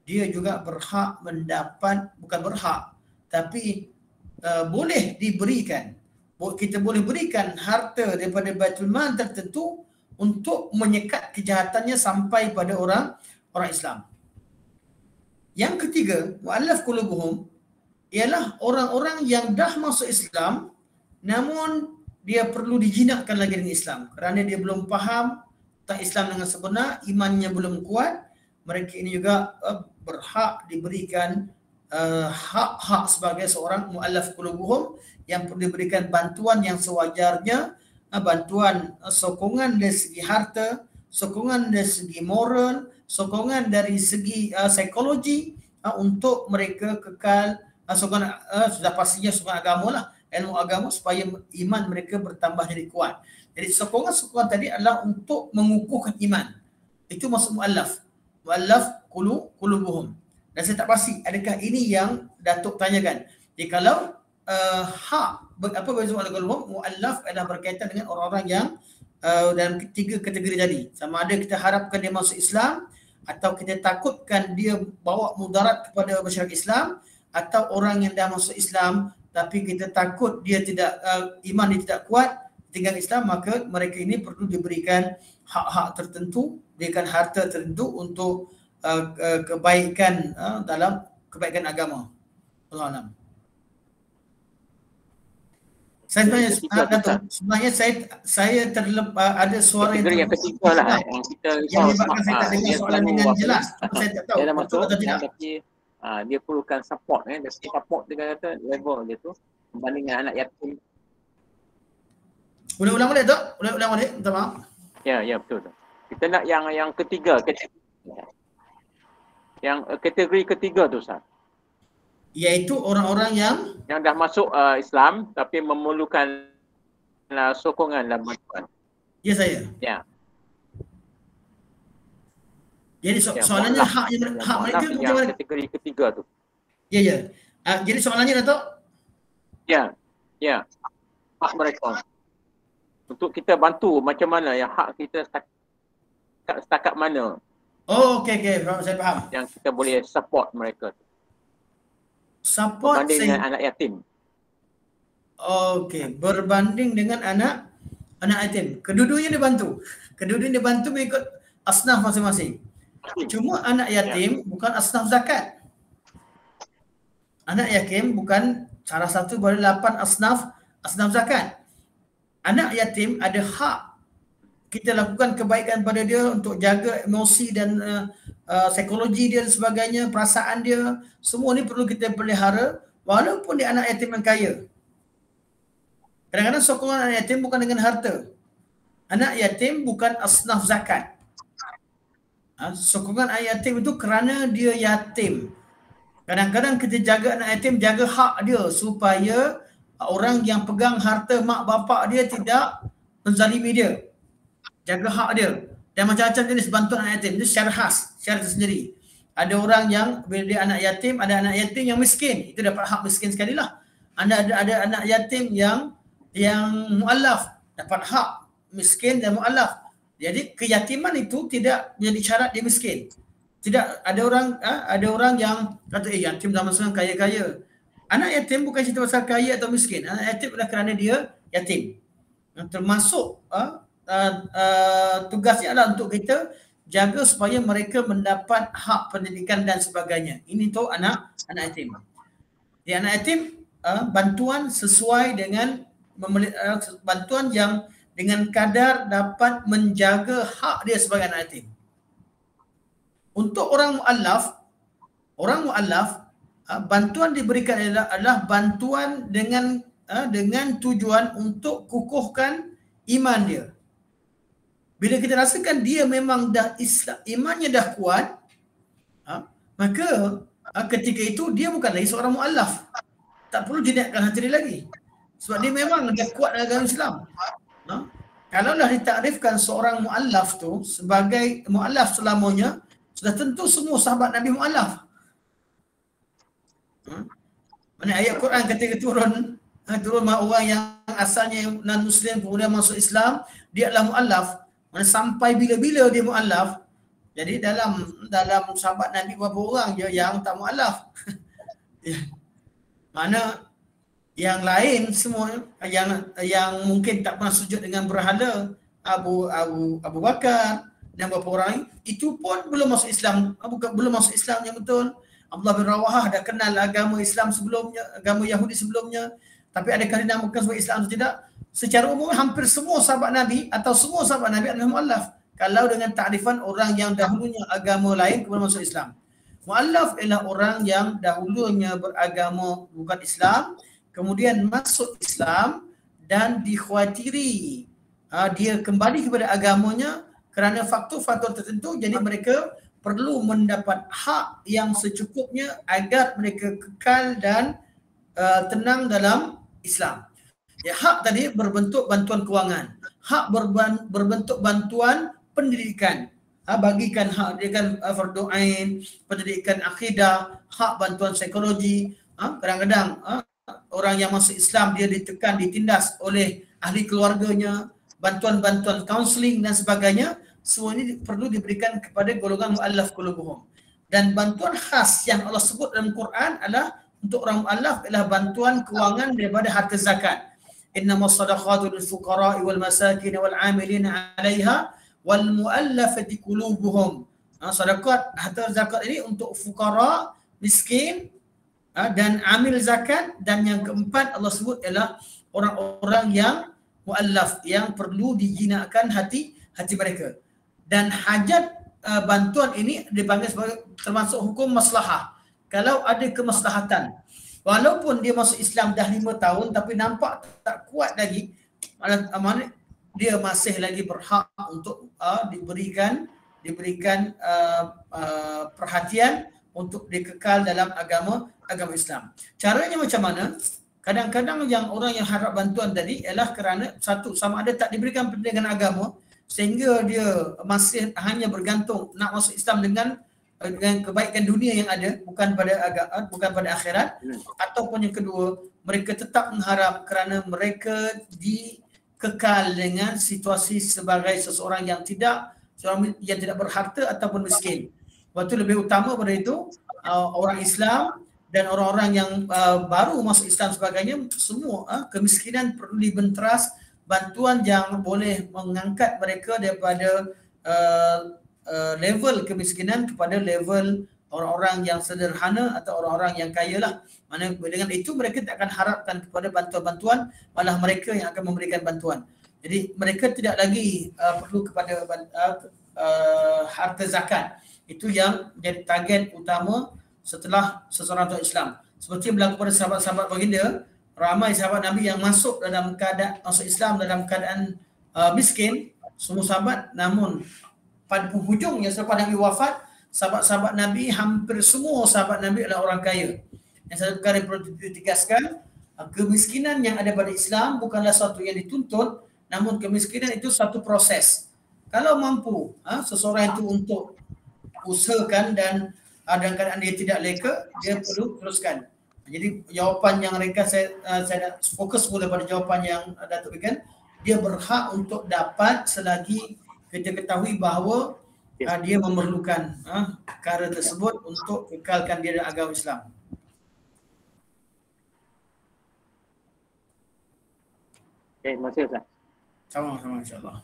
Dia juga berhak mendapat, bukan berhak, tapi boleh diberikan. Kita boleh berikan harta daripada Baitul Mal tertentu untuk menyekat kejahatannya sampai pada orang Islam. Yang ketiga, mu'allaf qulubuhum ialah orang-orang yang dah masuk Islam namun dia perlu dijinakkan lagi dengan Islam kerana dia belum faham tentang Islam dengan sebenar, imannya belum kuat. Mereka ini juga berhak diberikan hak-hak sebagai seorang mu'allaf qulubuhum yang perlu diberikan bantuan yang sewajarnya, bantuan sokongan dari segi harta, sokongan dari segi moral, sokongan dari segi psikologi untuk mereka kekal, sokongan sudah pastinya sokongan agama lah, ilmu agama supaya iman mereka bertambah jadi kuat. Jadi sokongan tadi adalah untuk mengukuhkan iman. Itu maksud mu'allaf qulubuhum. Dan saya tak pasti adakah ini yang Datuk tanyakan. Jadi kalau apa beza mu'allaf adalah berkaitan dengan orang-orang yang dalam ketiga kategori tadi. Sama ada kita harapkan dia masuk Islam, atau kita takutkan dia bawa mudarat kepada masyarakat Islam, atau orang yang dah masuk Islam tapi kita takut dia tidak iman dia tidak kuat tinggal Islam, maka mereka ini perlu diberikan hak-hak tertentu, diberikan harta tertentu untuk kebaikan dalam kebaikan agama. Allah Alam. Saya sebenarnya saya ada suara yang ketiga lah yang kita yang menyebabkan saya tak dengar soalan dengan jelas. Saya tak tahu betul atau tidak. Tapi dia perlukan support dan support dia kata level dia tu berbanding dengan anak yatim. Ulang balik tu? Ulang balik, minta maaf. Ya betul. Kita nak yang ketiga. Yang kategori ketiga tu Ustaz. Iaitu orang-orang yang dah masuk Islam tapi memerlukan sokongan dan bantuan. Ya saya. Ya. Jadi soalannya hak mereka yang kategori ketiga tu. Ya. Jadi soalannya Datuk? Ya. Hak mereka. Untuk kita bantu macam mana yang hak kita setakat mana. Oh okey saya faham. Yang kita boleh support mereka. Support berbanding dengan anak yatim. Okey, berbanding dengan anak yatim. Kedua-duanya dibantu. Kedua-duanya dibantu mengikut asnaf masing-masing. Cuma anak yatim bukan asnaf zakat. Anak yatim bukan salah satu dari 8 asnaf zakat. Anak yatim ada hak kita lakukan kebaikan pada dia untuk jaga emosi dan psikologi dia dan sebagainya, perasaan dia, semua ni perlu kita pelihara walaupun dia anak yatim yang kaya. Kadang-kadang sokongan anak yatim bukan dengan harta. Anak yatim bukan asnaf zakat. Sokongan anak yatim itu kerana dia yatim. Kadang-kadang kita jaga anak yatim, jaga hak dia supaya orang yang pegang harta mak bapak dia tidak menzalimi dia. Jaga hak dia. Dan macam-macam jenis bantuan anak yatim itu secara khas, secara tersendiri. Ada orang yang bila dia anak yatim, ada anak yatim yang miskin. Itu dapat hak miskin sekali lah. Ada anak yatim yang mu'allaf, dapat hak miskin dan mu'allaf. Jadi keyatiman itu tidak menjadi syarat dia miskin. Tidak ada orang yang kata yatim zaman sekarang kaya-kaya. Anak yatim bukan cerita pasal kaya atau miskin. Anak yatim adalah kerana dia yatim. Termasuk tugasnya adalah untuk kita jaga supaya mereka mendapat hak pendidikan dan sebagainya. Ini tu anak yatim. Di anak yatim bantuan sesuai dengan bantuan yang dengan kadar dapat menjaga hak dia sebagai anak yatim. Untuk orang mu'allaf bantuan diberikan adalah bantuan dengan tujuan untuk kukuhkan iman dia. Bila kita rasakan dia memang dah Islam, imannya dah kuat, maka ketika itu dia bukan lagi seorang mu'allaf. Tak perlu dinaikkan hati dia lagi. Sebab dia memang dah kuat dalam agama Islam. Kalau dah ditakrifkan seorang mu'allaf tu sebagai mu'allaf selamanya, sudah tentu semua sahabat Nabi mu'allaf. Mana ayat Quran ketika turun orang yang asalnya non-Muslim kemudian masuk Islam, dia adalah mu'allaf. Mana sampai bila-bila dia mu'allaf. Jadi dalam sahabat Nabi beberapa orang je yang tak mu'allaf. Mana yang lain semua yang mungkin tak pernah sujud dengan berhala, Abu Bakar dan beberapa orang itu pun belum masuk Islam, belum masuk Islam yang betul. Abdullah bin Rawahah dah kenal agama Islam sebelumnya, agama Yahudi sebelumnya, tapi adakah dinamakan sebagai Islam atau tidak? Secara umum hampir semua sahabat Nabi atau semua sahabat Nabi adalah mu'allaf. Kalau dengan takrifan orang yang dahulunya agama lain kemudian masuk Islam. Mu'allaf ialah orang yang dahulunya beragama bukan Islam, kemudian masuk Islam dan dikhawatiri dia kembali kepada agamanya kerana faktor-faktor tertentu, jadi mereka perlu mendapat hak yang secukupnya agar mereka kekal dan tenang dalam Islam. Ya, hak tadi berbentuk bantuan kewangan, hak berbentuk bantuan pendidikan, bagikan hak pendidikan fardu ain, pendidikan akidah, hak bantuan psikologi. Kadang-kadang orang yang masuk Islam dia ditekan, ditindas oleh ahli keluarganya, bantuan-bantuan kaunseling dan sebagainya. Semua ini perlu diberikan kepada golongan mu'allaf qulubuhum. Dan bantuan khas yang Allah sebut dalam Quran adalah untuk orang mu'allaf adalah bantuan kewangan daripada harta zakat. Innamas sadaqatu lil fuqara'i wal masakin wal 'amilina 'alaiha wal mu'allafati qulubuhum. Sedekah harta zakat ini untuk fuqara, miskin dan amil zakat, dan yang keempat Allah sebut ialah orang-orang yang muallaf, yang perlu dijinakkan hati mereka. Dan hajat bantuan ini dipanggil sebagai termasuk hukum maslahah. Kalau ada kemaslahatan, walaupun dia masuk Islam dah 5 tahun tapi nampak tak kuat lagi, mana dia masih lagi berhak untuk diberikan perhatian untuk dikekal dalam agama Islam. Caranya macam mana? Kadang-kadang yang orang yang harap bantuan tadi ialah kerana satu, sama ada tak diberikan pendidikan agama sehingga dia masih hanya bergantung nak masuk Islam dengan kebaikan dunia yang ada, bukan pada akhirat, ataupun yang kedua, mereka tetap mengharap kerana mereka dikekal dengan situasi sebagai seseorang yang tidak berharta ataupun miskin. Waktu lebih utama pada itu, orang Islam dan orang-orang yang baru masuk Islam sebagainya, semua kemiskinan perlu dibenteras, bantuan yang boleh mengangkat mereka daripada level kemiskinan kepada level orang-orang yang sederhana atau orang-orang yang kaya lah. Mana dengan itu mereka tak akan harapkan kepada bantuan-bantuan, malah mereka yang akan memberikan bantuan. Jadi mereka tidak lagi perlu kepada harta zakat. Itu yang jadi target utama setelah seseorang masuk Islam. Seperti yang berlaku pada sahabat-sahabat baginda, ramai sahabat Nabi yang masuk masuk Islam dalam keadaan miskin, semua sahabat, namun pada penghujungnya selepas Nabi wafat, sahabat-sahabat Nabi, hampir semua sahabat Nabi adalah orang kaya. Yang satu perkara yang perlu ditegaskan, kemiskinan yang ada pada Islam bukanlah sesuatu yang dituntut, namun kemiskinan itu satu proses. Kalau mampu seseorang itu untuk usahakan dan dalam keadaan dia tidak leka, dia perlu teruskan. Jadi jawapan yang ringkas saya fokus mula pada jawapan yang Datuk berikan. Dia berhak untuk dapat selagi kita ketahui bahawa dia memerlukan perkara tersebut untuk kekalkan dia dalam agama Islam. Terima kasih Ustaz. Sama-sama insya-Allah.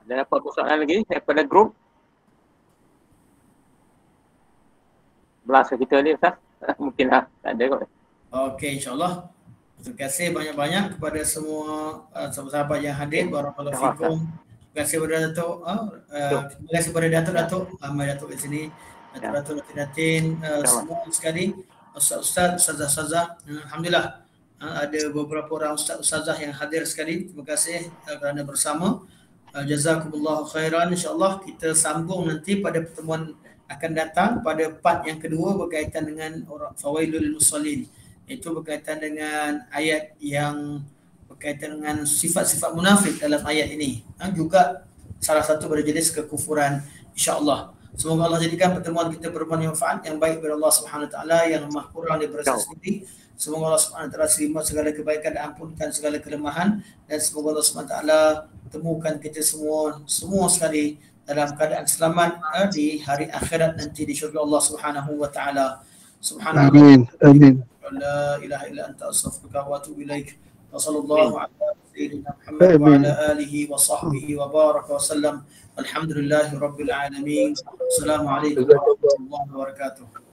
Ada apa persoalan lagi daripada grup? Belas kita ni Ustaz. Mungkin tak ada kot. Okey, insya-Allah. Terima kasih banyak-banyak kepada semua sahabat-sahabat yang hadir. Barakallahu fikum. Terima kasih kepada Datuk. Terima kasih kepada Datuk Ahmad Datuk di sini. Datuk Datin, semua sekali. Ustaz, Ustazah. Alhamdulillah. Ada beberapa orang ustazah yang hadir sekali. Terima kasih kerana bersama. Jazakumullahu khairan. InsyaAllah kita sambung nanti pada pertemuan akan datang pada part yang kedua berkaitan dengan fawailul musallin. Itu berkaitan dengan ayat yang berkaitan dengan sifat-sifat munafik dalam ayat ini. Juga salah satu pada jenis kekufuran, insya-Allah. Semoga Allah jadikan pertemuan kita bermanfaat yang baik kepada Allah Subhanahu Wa Taala, yang maha kurang daripada sendiri. Semoga Allah Subhanahu Wa Taala terima segala kebaikan dan ampunkan segala kelemahan, dan semoga Allah Subhanahu Wa Taala temukan kita semua sekali dalam keadaan selamat di hari akhirat nanti di syurga Allah Subhanahu Wa Taala. Subhanallah. Amin. La ilaha illa anta astaghfiruka wa atubu ilaik. Wa sallallahu ala sayyidina Muhammad wa ala alihi wa sahbihi wa baraka wa sallam. Alhamdulillahi rabbil alamin. Assalamualaikum warahmatullahi wabarakatuh.